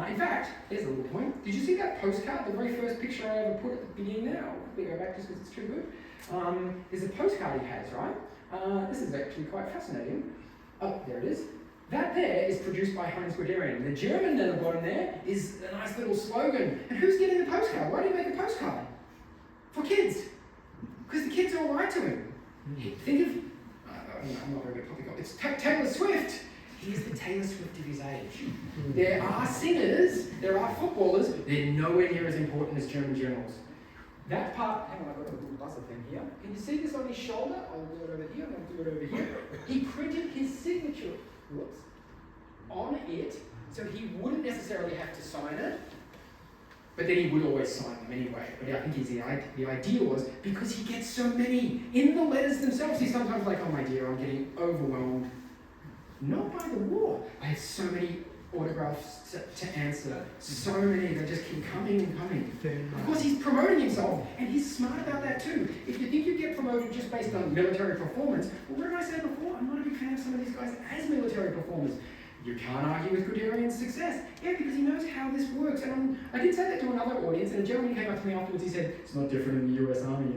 In fact, here's a little point. Did you see that postcard, the very first picture I ever put at the beginning there? I'll quickly go back just because it's too good. There's a postcard he has, right? This is actually quite fascinating. Oh, there it is. That there is produced by Heinz Guderian. The German at the bottom there is a nice little slogan. And who's getting the postcard? Why do you make a postcard? For kids. Because the kids all write to him. Think of, I'm not very good at poppycock. It's Taylor Swift. He is the Taylor Swift of his age. There are singers, there are footballers, they're nowhere near as important as German generals. That part, hang on, I've got a little buzzer thing here. Can you see this on his shoulder? I'll do it over here, and I'll do it over here. He printed his signature, on it, so he wouldn't necessarily have to sign it, but then he would always sign them anyway. But I think the idea was, because he gets so many, in the letters themselves, he's sometimes like, oh my dear, I'm getting overwhelmed. Not by the war. I have so many autographs to answer. So many, they just keep coming and coming. Of course, he's promoting himself, and he's smart about that too. If you think you get promoted just based on military performance, well, what did I say before? I'm not a big fan of some of these guys as military performers. You can't argue with Guderian's success. Yeah, because he knows how this works. And I did say that to another audience, and a gentleman came up to me afterwards, he said, it's not different in the US Army,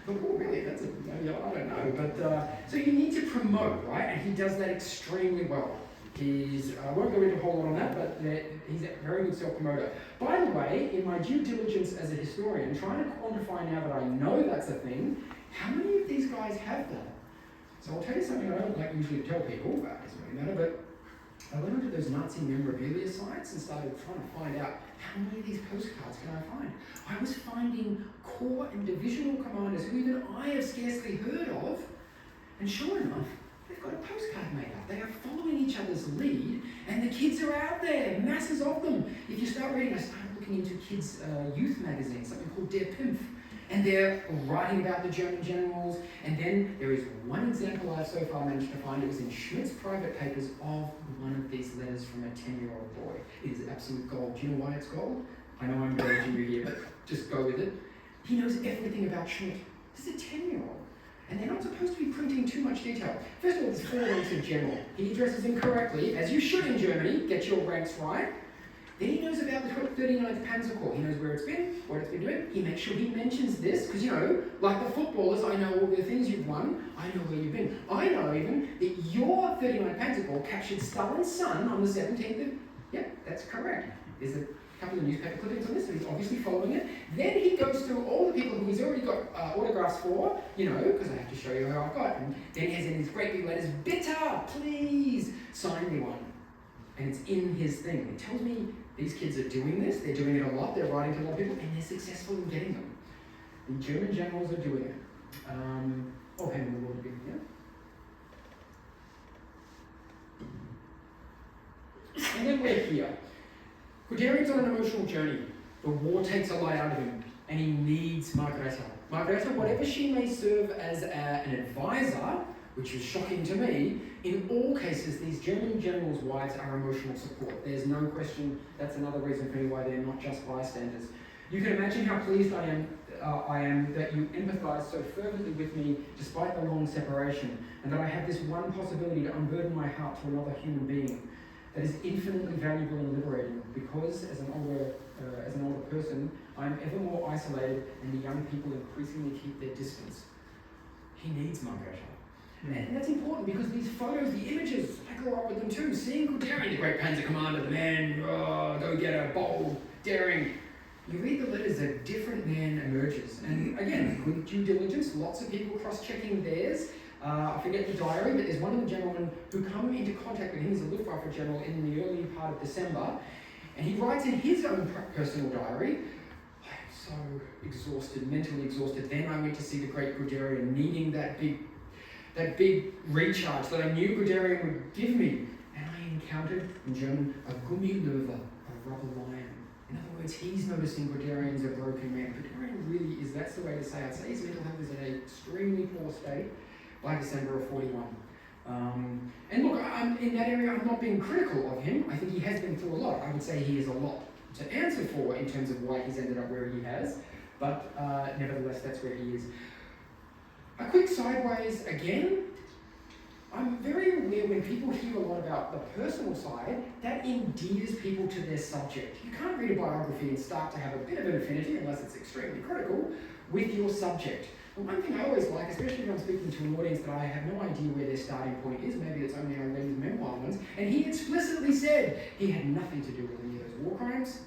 But, oh, really? I don't know. But, so you need to promote, right? And he does that extremely well. I won't go into a whole lot on that, but he's a very good self-promoter. By the way, in my due diligence as a historian, trying to quantify now that I know that's a thing, how many of these guys have that? So I'll tell you something I don't like usually to tell people, it doesn't really matter, but I went onto those Nazi memorabilia sites and started trying to find out how many of these postcards can I find. I was finding corps and divisional commanders who even I have scarcely heard of, and sure enough, they've got a postcard made up. They are following each other's lead, and the kids are out there, masses of them. If you start reading, I started looking into kids' youth magazines, something called Der Pimpf, and they're writing about the German generals. And then there is one example I've so far managed to find. It was in Schmidt's private papers of one of these letters from a 10-year-old boy. It is absolute gold. Do you know why it's gold? I know I'm encouraging you here, but just go with it. He knows everything about Schmidt. This is a 10-year-old. And they're not supposed to be printing too much detail. First of all, there's 4 ranks of general. He addresses them correctly, as you should in Germany. Get your ranks right. Then he knows about the 39th Panzer Corps. He knows where it's been, what it's been doing. He makes sure he mentions this, because, like the footballers, I know all the things you've won. I know where you've been. I know even that your 39th Panzer Corps captured Stalin's son on the 17th of... Yeah, that's correct. There's a couple of newspaper clippings on this, so he's obviously following it. Then he goes through all the people who he's already got autographs for, because I have to show you who I've got. And then he has in his great big letters, Bitter, please, sign me one. And it's in his thing. It tells me these kids are doing this, they're doing it a lot, they're writing to a lot of people, and they're successful in getting them. The German generals are doing it. Hang on a little bit here. And then we're here. Guderian's on an emotional journey. The war takes a lot out of him, and he needs Margareta. Margareta, whatever she may serve as an advisor, which is shocking to me, in all cases, these German generals' wives are emotional support. There's no question. That's another reason for me why they're not just bystanders. You can imagine how pleased I am that you empathise so fervently with me despite the long separation, and that I have this one possibility to unburden my heart to another human being that is infinitely valuable and liberating, because as an older person, I am ever more isolated, and the young people increasingly keep their distance. He needs Margaret. And that's important because these photos, the images, I grew up with them too. Seeing Guderian, the great Panzer commander, the man, go-getter, bold, daring. You read the letters, a different man emerges. And again, good due diligence, lots of people cross-checking theirs. I forget the diary, but there's one of the gentlemen who come into contact with him. He's a Luftwaffe general in the early part of December. And he writes in his own personal diary, I'm so exhausted, mentally exhausted. Then I went to see the great Guderian, needing that big recharge that I knew Guderian would give me. And I encountered, in German, a Gummilöwe, a rubber lion. In other words, he's noticing Guderian's a broken man. Guderian really is, that's the way to say it. I'd say his mental health is in an extremely poor state by December of 41. And look, in that area, I'm not being critical of him. I think he has been through a lot. I would say he has a lot to answer for in terms of why he's ended up where he has. But nevertheless, that's where he is. A quick sideways again. I'm very aware when people hear a lot about the personal side, that endears people to their subject. You can't read a biography and start to have a bit of an affinity, unless it's extremely critical, with your subject. But one thing I always like, especially when I'm speaking to an audience that I have no idea where their starting point is, maybe it's only I read his memoir ones, and he explicitly said he had nothing to do with any of those war crimes.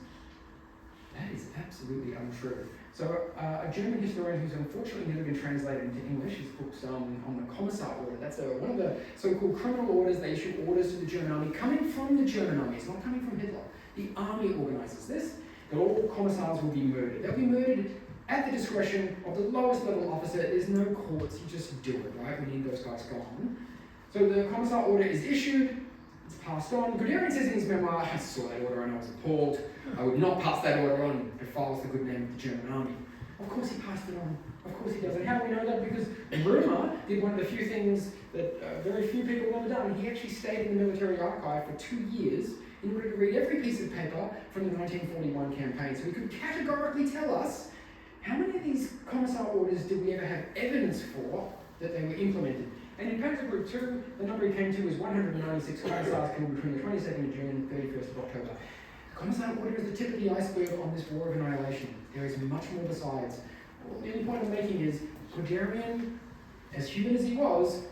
That is absolutely untrue. So a German historian who's unfortunately never been translated into English, his book's on the Commissar order. That's one of the so-called criminal orders. They issue orders to the German army, coming from the German army. It's not coming from Hitler. The army organises this, that all commissars will be murdered. They'll be murdered at the discretion of the lowest level officer. There's no courts, you just do it, right? We need those guys gone. So the Commissar order is issued, it's passed on. Guderian says in his memoir, I saw that order and I was appalled. I would not pass that order on. It defiles the good name of the German army. Of course he passed it on. Of course he does. And how do we know that? Because Römer did one of the few things that very few people have ever done. He actually stayed in the military archive for 2 years in order to read every piece of paper from the 1941 campaign. So he could categorically tell us how many of these Commissar orders did we ever have evidence for that they were implemented. And in Panzer Group 2, the number he came to was 196 Commissars killed between the 22nd of June and 31st of October. The Commissar order is the tip of the iceberg on this war of annihilation. There is much more besides. Well, the only point I'm making is Guderian, as human as he was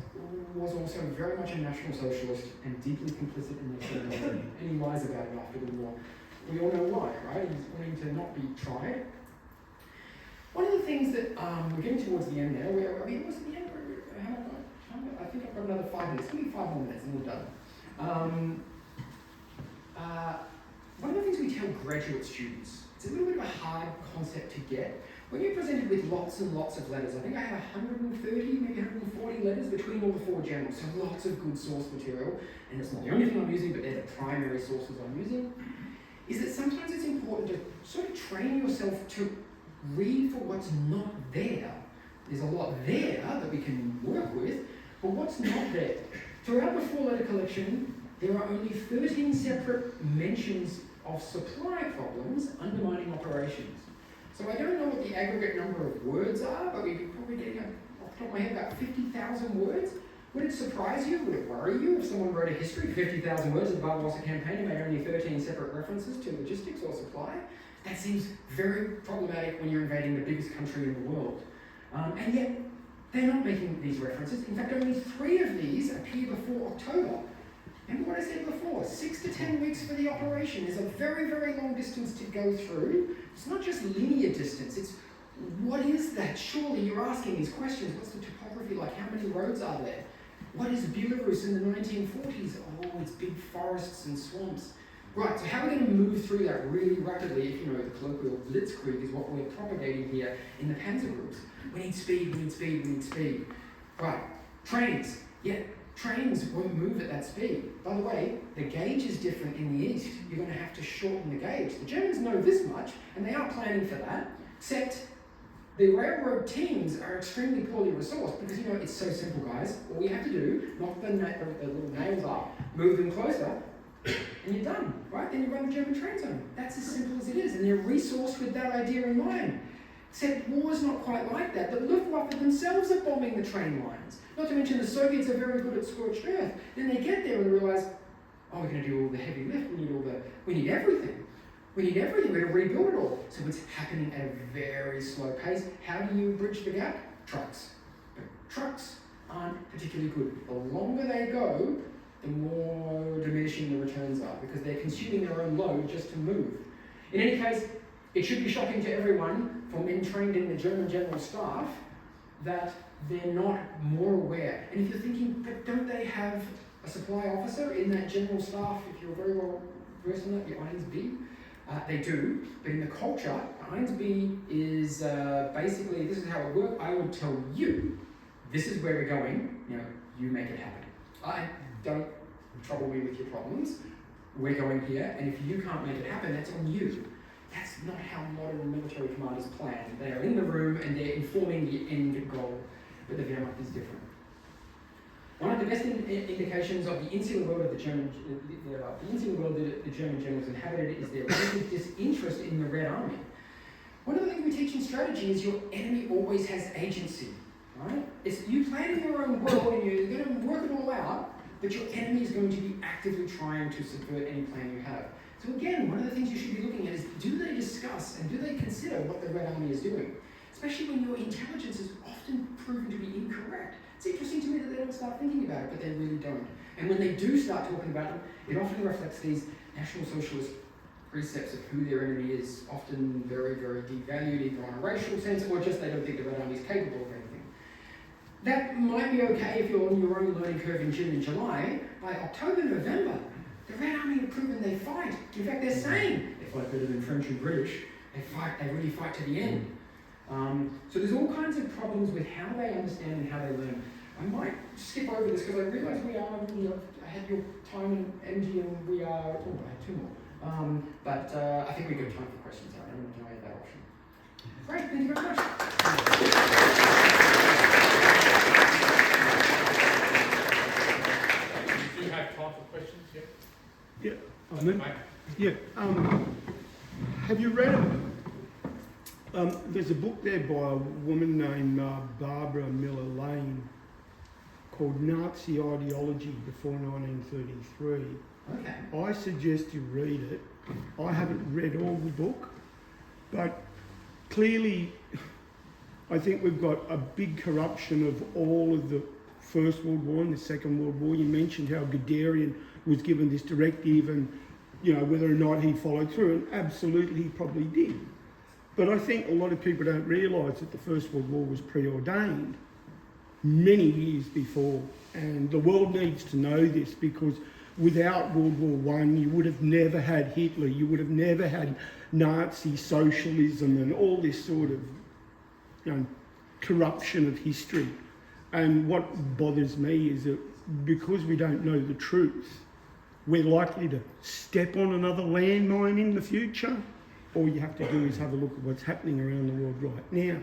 also very much a National Socialist and deeply complicit in their criminality. And he lies about it after the war. We all know why, right? He's wanting to not be tried. One of the things that we're getting towards the end now, where, I mean, was it the end? I think I've got another 5 minutes. Give me 5 more minutes and we're done. One of the things we tell graduate students, it's a little bit of a hard concept to get. When you're presented with lots and lots of letters, I think I have 130, maybe 140 letters between all the 4 generals, so lots of good source material, and it's not the only thing I'm using, but they're the primary sources I'm using, is that sometimes it's important to sort of train yourself to read for what's not there. There's a lot there that we can work with, but what's not there? Throughout the 4-letter collection, there are only 13 separate mentions of supply problems undermining operations. So I don't know what the aggregate number of words are, but we could probably get, off the top of my head, about 50,000 words. Would it surprise you? Would it worry you if someone wrote a history, 50,000 words of the Barbarossa campaign and made only 13 separate references to logistics or supply? That seems very problematic when you're invading the biggest country in the world. And yet, they're not making these references. In fact, only 3 of these appear before October. Remember what I said before, 6 to 10 weeks for the operation is a very, very long distance to go through. It's not just linear distance, it's what is that? Surely you're asking these questions. What's the topography like? How many roads are there? What is Belarus in the 1940s? Oh, it's big forests and swamps. Right, so how are we going to move through that really rapidly if, the colloquial blitzkrieg is what we're propagating here in the Panzer groups? We need speed, we need speed, we need speed. Right, trains. Yeah, trains won't move at that speed. By the way, the gauge is different in the east. You're going to have to shorten the gauge. The Germans know this much, and they are planning for that, except the railroad teams are extremely poorly resourced because, it's so simple, guys. All you have to do, knock the little nails up, move them closer, and you're done, right? Then you run the German train zone. That's as simple as it is, and they're resourced with that idea in mind. Except war's not quite like that. The Luftwaffe themselves are bombing the train lines. Not to mention the Soviets are very good at scorched earth. Then they get there and realise, oh, we're going to do all the heavy lift. We need everything. We need everything. We're going to rebuild it all. So it's happening at a very slow pace. How do you bridge the gap? Trucks. But trucks aren't particularly good. The longer they go, the more diminishing the returns are because they're consuming their own load just to move. In any case, it should be shocking to everyone from men trained in the German general staff that they're not more aware. And if you're thinking, but don't they have a supply officer in that general staff, if you're very well versed in that, the INSB? They do, but in the culture, INSB is basically, this is how it works. I would tell you, this is where we're going, you make it happen. Don't trouble me with your problems. We're going here, and if you can't make it happen, that's on you. That's not how modern military commanders plan. They are in the room and they're informing the end goal, but the Wehrmacht is different. One of the best indications of the insular world of the German generals inhabited is their relative disinterest in the Red Army. One of the things we teach in strategy is your enemy always has agency, right? It's you plan in your own world and you're going to work it all out, but your enemy is going to be actively trying to subvert any plan you have. So again, one of the things you should be looking at is, do they discuss and do they consider what the Red Army is doing? Especially when your intelligence is often proven to be incorrect. It's interesting to me that they don't start thinking about it, but they really don't. And when they do start talking about it, it often reflects these National Socialist precepts of who their enemy is, often very, very devalued, either on a racial sense or just they don't think the Red Army is capable of anything. That might be okay if you're on your own learning curve in June and July. By October, November, the Red Army have proven they fight. In fact, they're saying they fight better than French and British. They really fight to the end. So there's all kinds of problems with how they understand and how they learn. I might skip over this because I realise I had your time in MG and we are, I had two more. But I think we've got time for questions. I don't know if I have that option. Great, thank you very much. Do you have time for questions? Yeah. Have you read it? There's a book there by a woman named Barbara Miller Lane called Nazi Ideology Before 1933. Okay. I suggest you read it. I haven't read all the book, but clearly I think we've got a big corruption of all of the First World War and the Second World War. You mentioned how Guderian was given this directive and, whether or not he followed through, and absolutely he probably did. But I think a lot of people don't realise that the First World War was preordained many years before. And the world needs to know this because without World War I, you would have never had Hitler, you would have never had Nazi socialism and all this sort of corruption of history. And what bothers me is that because we don't know the truth, we're likely to step on another landmine in the future. All you have to do is have a look at what's happening around the world right now.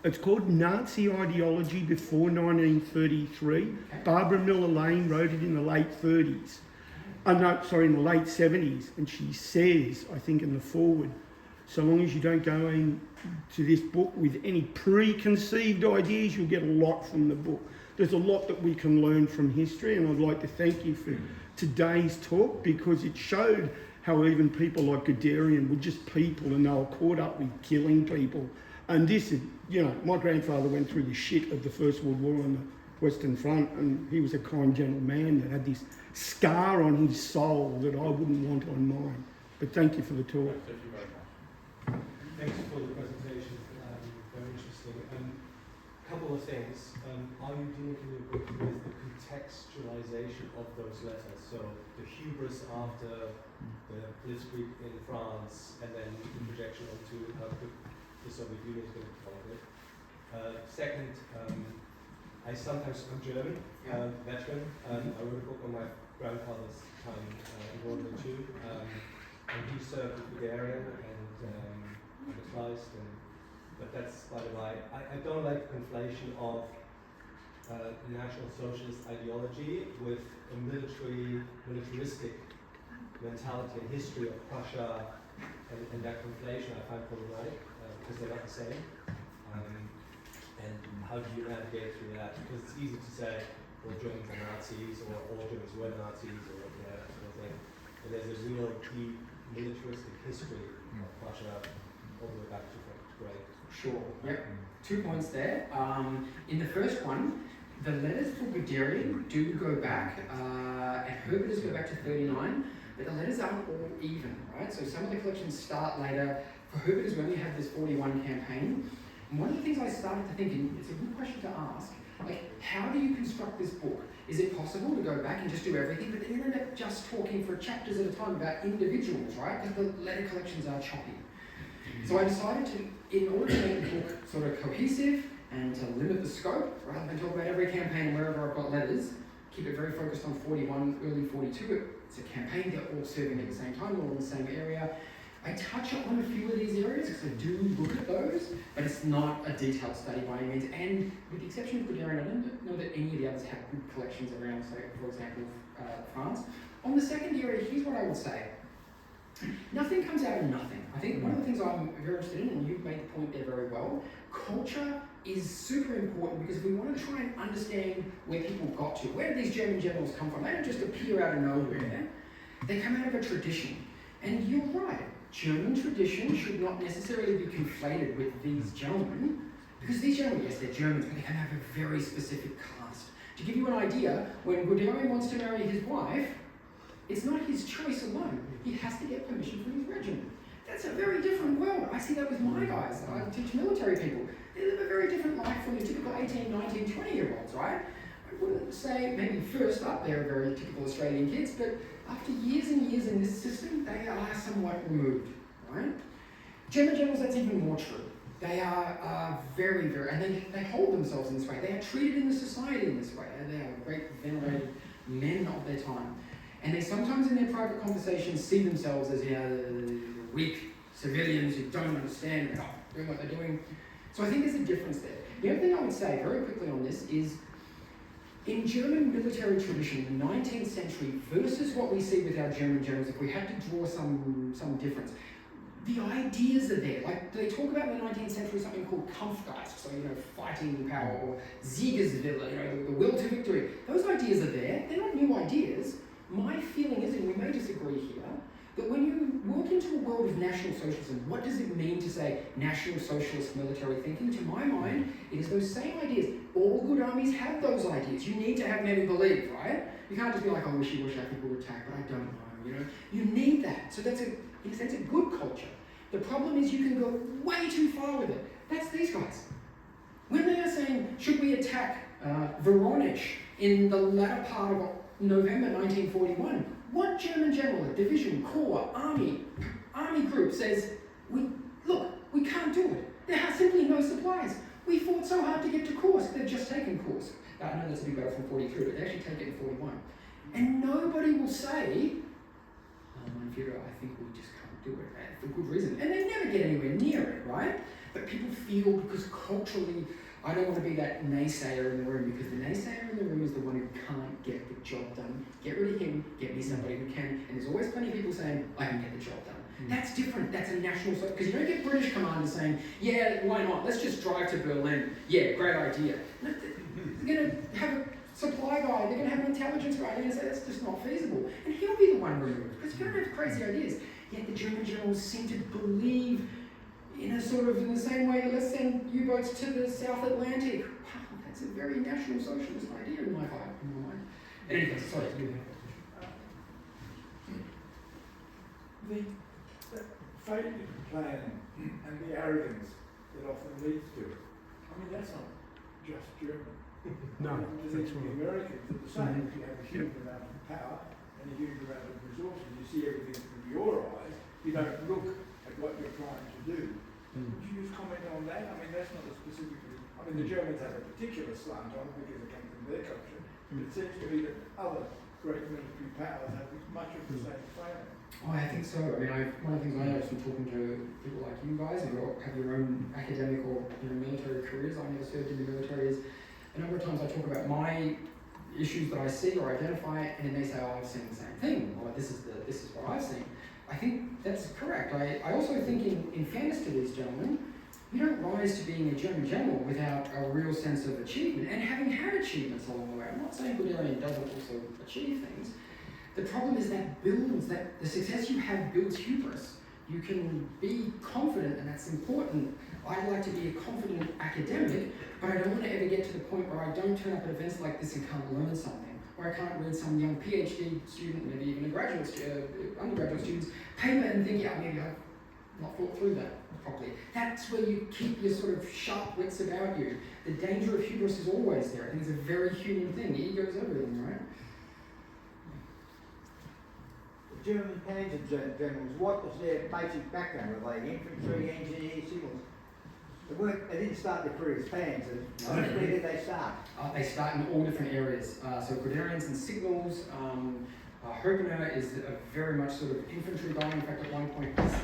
It's called Nazi Ideology Before 1933. Barbara Miller Lane wrote it in the late 30s. In the late 70s. And she says, I think in the foreword, so long as you don't go into this book with any preconceived ideas, you'll get a lot from the book. There's a lot that we can learn from history, and I'd like to thank you for today's talk because it showed how even people like Guderian were just people and they were caught up with killing people. And this is, my grandfather went through the shit of the First World War on the Western Front, and he was a kind, gentle man that had this scar on his soul that I wouldn't want on mine. But thank you for the talk. Thank you very much. Thanks for the presentation, very interesting. A couple of things. Are you dealing in your book with the contextualization of those letters? So the hubris after the Blitzkrieg in France, and then the projection onto how the Soviet Union is going to follow it. Second, I'm German, veteran. I wrote a book on my grandfather's time in World War II, and he served with Bulgarian and undersliced, but that's by the way. I don't like the conflation of the National Socialist ideology with a militaristic mentality and history of Prussia, and that conflation I find problematic because they're not the same. And how do you navigate through that? Because it's easy to say, all Germans are Nazis, or all Germans were Nazis, or that sort of thing. But there's a real deep militaristic history of Prussia all the way back to Great. Sure. Yep. 2 points there. In the first one, the letters for Guderian do go back, and Herbert does go back to 39, but the letters aren't all even, right? So some of the collections start later. For Herbert, we only have this 41 campaign. And one of the things I started to think, and it's a good question to ask, like, how do you construct this book? Is it possible to go back and just do everything, but then you end up just talking for chapters at a time about individuals, right? Because the letter collections are choppy. So I decided to, in order to make the book sort of cohesive and to limit the scope, rather than talk about every campaign wherever I've got letters, keep it very focused on 41, early 42. It's a campaign, they're all serving at the same time, all in the same area. I touch on a few of these areas because I do look at those, but it's not a detailed study by any means. And with the exception of Guderian, I don't know that any of the others have good collections around, say, for example, France. On the second area, here's what I would say. Nothing comes out of nothing. I think one of the things I'm very interested in, and you've made the point there very well, culture is super important because if we want to try and understand where people got to, where did these German generals come from? They don't just appear out of nowhere. They come out of a tradition. And you're right, German tradition should not necessarily be conflated with these gentlemen, because these gentlemen, yes, they're Germans, but they come out of a very specific caste. To give you an idea, when Guderian wants to marry his wife, it's not his choice alone. He has to get permission from his regiment. That's a very different world. I see that with my guys. I teach military people. They live a very different life from your typical 18, 19, 20-year-olds, right? I wouldn't say maybe first up they're very typical Australian kids, but after years and years in this system, they are somewhat removed, right? German generals, that's even more true. They are very, very, and they hold themselves in this way. They are treated in the society in this way. They are great, venerated men of their time. And they sometimes in their private conversations see themselves as, weak civilians who don't understand, they're not doing what they're doing. So I think there's a difference there. The other thing I would say very quickly on this is, in German military tradition in the 19th century versus what we see with our German generals, if we had to draw some difference, the ideas are there. Like, they talk about in the 19th century something called Kampfgeist, so, fighting power, or Siegeswille, the will to victory. Those ideas are there. They're not new ideas. My feeling is, and we may disagree here, that when you walk into a world of National Socialism, what does it mean to say National Socialist military thinking? To my mind, it is those same ideas. All good armies have those ideas. You need to have men who believe, right? You can't just be like, oh, wishy-washy, I think we'll attack, but I don't know, You need that. So that's, in a sense, a good culture. The problem is you can go way too far with it. That's these guys. When they are saying, should we attack Voronezh in the latter part of November 1941, what German general, division, corps, army group says, we can't do it. There are simply no supplies. We fought so hard to get to Kursk, they've just taken Kursk. I know that's a big battle from 43, but they actually take it in 41. And nobody will say, mein Führer, I think we just can't do it, right? For good reason. And they never get anywhere near it, right? But people feel, because culturally, I don't want to be that naysayer in the room, because the naysayer in the room is the one who can't get the job done. Get rid of him, get me somebody who can. And there's always plenty of people saying, I can get the job done. That's different. That's a national, because you don't get British commanders saying, yeah, why not? Let's just drive to Berlin. Yeah, great idea. No, they're going to have a supply guy, they're going to have an intelligence guy, they're going to say that's just not feasible. And he'll be the one removed, because you don't have crazy ideas. Yet the German generals seem to believe in a sort of, in the same way, let's send U-boats to the South Atlantic. Wow, that's a very National Socialist idea in my mind. Anyway, sorry, you have the failure to plan and the arrogance that often leads to it. I mean, that's not just German. No, The that's right. Americans are the same. You have a huge amount of power and a huge amount of resources. You see everything through your eyes. You don't look at what you're trying to do. Would you just comment on that? I mean, that's not a specifically. I mean, the Germans have a particular slant on it because it came from their culture. But it seems to me that other great military powers have much of the same failing. Oh, I think so. I mean, one of the things I noticed from talking to people like you guys, who have your own academic or military careers, I never served in the military, is a number of times I talk about my issues that I see or identify, and then they say, oh, I've seen the same thing, or this is what I've seen. I think that's correct. I also think in fairness to these gentlemen, you don't rise to being a German general without a real sense of achievement, and having had achievements along the way. I'm not saying Guderian doesn't also achieve things. The problem is that the success you have builds hubris. You can be confident, and that's important. I'd like to be a confident academic, but I don't want to ever get to the point where I don't turn up at events like this and can't learn something, or I can't read some young PhD student, maybe even a undergraduate student's paper and think, yeah, maybe I've not thought through that properly. That's where you keep your sort of sharp wits about you. The danger of hubris is always there. I think it's a very human thing. Ego is everything, right? The German Panzer generals, what was their basic background? Were they infantry, engineers, signals? They didn't start their career as Panzers. Where did they start? They start in all different areas. So Guderians and signals. Herbener is a very much sort of infantry guy. In fact, at one point he's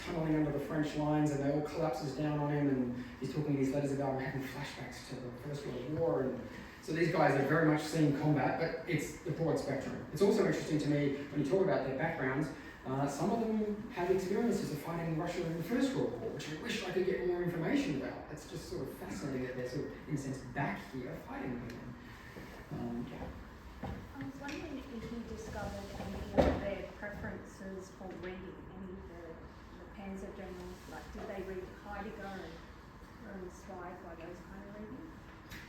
tunneling under the French lines and they all collapses down on him, and he's talking in these letters about having flashbacks to the First World War. And so these guys are very much seen combat, but it's the broad spectrum. It's also interesting to me when you talk about their backgrounds. Some of them have experiences of fighting in Russia in the First World War, which I wish I could get more information about. It's just sort of fascinating that they're sort of, in a sense, back here fighting again. I was wondering if you discovered any of their preferences for reading, any of the Panzer generals, like did they read Heidegger and were inspired by those kind of reading?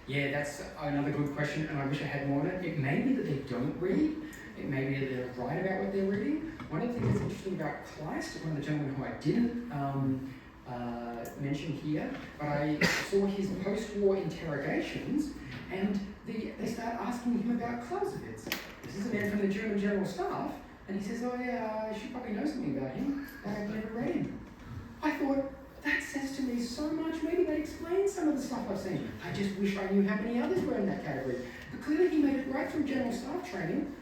Yeah, that's another good question, and I wish I had more on it. It may be that they don't read. It may be that they're right about what they're reading. One of the things that's interesting about Kleist, one of the gentlemen who I didn't mention here, but I saw his post-war interrogations, and they start asking him about Clausewitz. This is a man from the German General Staff, and he says, oh yeah, I should probably know something about him, but I've never read him. I thought, that says to me so much. Maybe they explain some of the stuff I've seen. I just wish I knew how many others were in that category. But clearly he made it right through General Staff training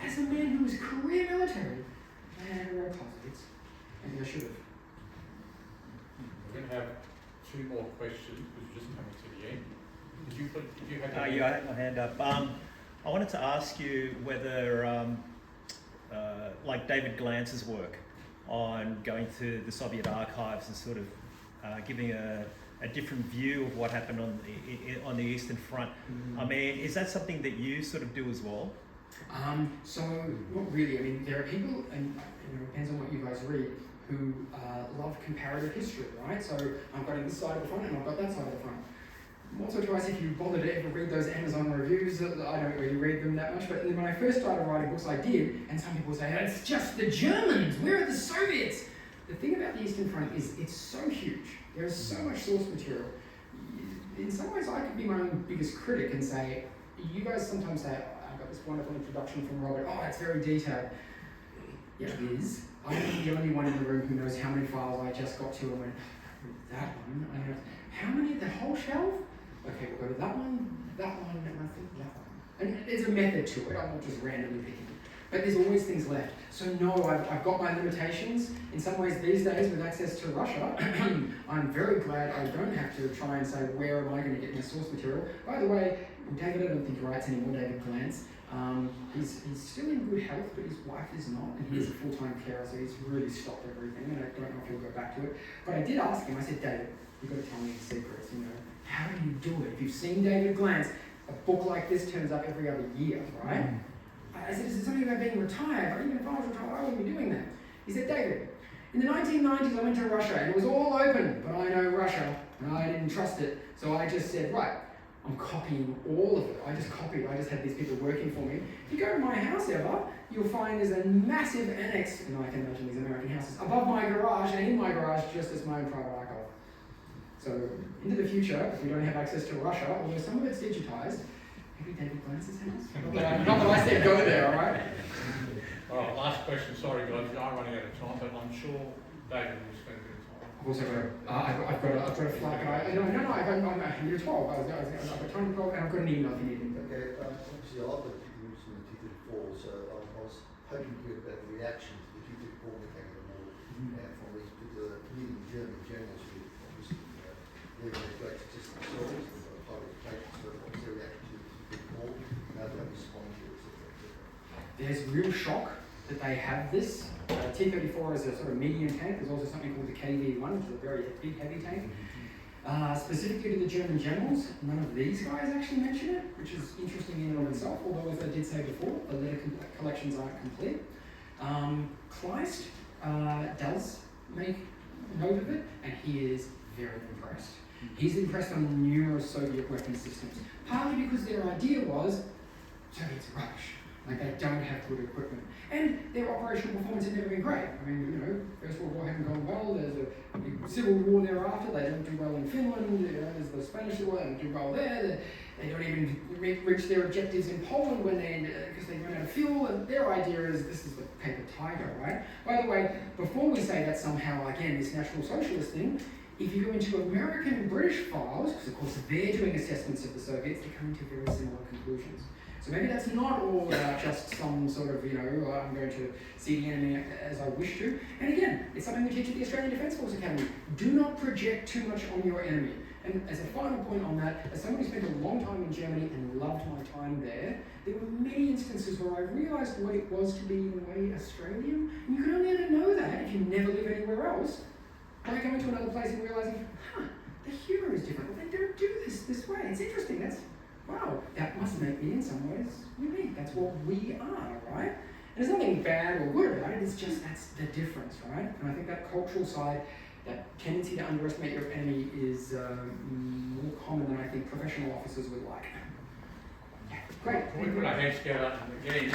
as a man who was career military. I never read Clausewitz. Maybe I should have. We're going to have two more questions because we're just coming to the end. Did you have yeah, I had my hand up. I wanted to ask you whether, like David Glantz's work on going to the Soviet archives and sort of giving a different view of what happened on the Eastern Front. I mean, is that something that you sort of do as well? So not really. I mean, there are people, and it depends on what you guys read, who love comparative history, right? So I've got this side of the front and I've got that side of the front. Once or twice, if you bother to ever read those Amazon reviews, I don't really read them that much, but when I first started writing books, I did, and some people say, it's just the Germans, where are the Soviets? The thing about the Eastern Front is it's so huge. There's so much source material. In some ways, I could be my own biggest critic and say, you guys sometimes say, I've got this wonderful introduction from Robert, it's very detailed. Yeah, it is. I'm the only one in the room who knows how many files I just got to and went, that one, how many, the whole shelf? Okay, we'll go to that one, and I think that one. And there's a method to it, I'm not just randomly picking. But there's always things left. So no, I've got my limitations. In some ways these days with access to Russia, I'm very glad I don't have to try and say, where am I going to get my source material? By the way, David, I don't think he writes anymore, David Glantz. He's still in good health, but his wife is not, and he is a full-time carer, so he's really stopped everything, and I don't know if he'll go back to it. But I did ask him, I said, David, you've got to tell me the secrets, how do you do it? If you've seen David Glantz, a book like this turns up every other year, right? I said, is it something about being retired? Or even if I was retired, I wouldn't be doing that. He said, David, in the 1990s I went to Russia and it was all open, but I know Russia and I didn't trust it. So I just said, right, I'm copying all of it. I just copied, I just had these people working for me. If you go to my house ever, you'll find there's a massive annex, and I can imagine these American houses, above my garage, and in my garage just as my own private archive. So into the future, if we don't have access to Russia, although some of it's digitized, maybe David Glantz's house? Not that I said go there, all right? All right, last question. Sorry guys, we are running out of time, but I'm sure David will spend a bit of time. I've also got a flight guy. No, I'm year 12. I've got time to 12, and I've got an email if you need it. Okay, obviously I've got people from the Ticket Fall, so I was hoping to get that reaction to the Ticket Fall mechanic of war from these particular leading German journalists who obviously they've had great success themselves. type of patient, so what's their reaction to the call, how do they respond to it, etc. There's real shock that they have this. T-34 is a sort of medium tank. There's also something called the KV-1, which is a very big, heavy tank. Specifically to the German generals, none of these guys actually mention it, which is interesting in and of itself, although as I did say before, the letter collections aren't complete. Kleist does make note of it, and he is very impressed. He's impressed on numerous Soviet weapon systems, partly because their idea was, Soviets are rubbish. Like, they don't have good equipment. And their operational performance had never been great. I mean, you know, First World War hadn't gone well, there's a big civil war thereafter, they don't do well in Finland, you know, there's the Spanish War, they don't do well there, they don't even reach their objectives in Poland when because they run out of fuel, and their idea is this is the paper tiger, right? By the way, before we say that somehow, again, this National Socialist thing, if you go into American and British files, because of course they're doing assessments of the Soviets, they come to very similar conclusions. So maybe that's not all about just some sort of, you know, I'm going to see the enemy as I wish to. And again, it's something we teach at the Australian Defence Force Academy. Do not project too much on your enemy. And as a final point on that, as someone who spent a long time in Germany and loved my time there were many instances where I realised what it was to be in a way Australian. And you can only ever know that if you never live anywhere else, by going to another place and realising, the humour is different. Well, they don't do this way. It's interesting. Wow, that must make me in some ways unique. That's what we are, right? And there's nothing bad or good about it, it's just that's the difference, right? And I think that cultural side, that tendency to underestimate your enemy is more common than I think professional officers would like. Yeah, great. Can we put our hands together again?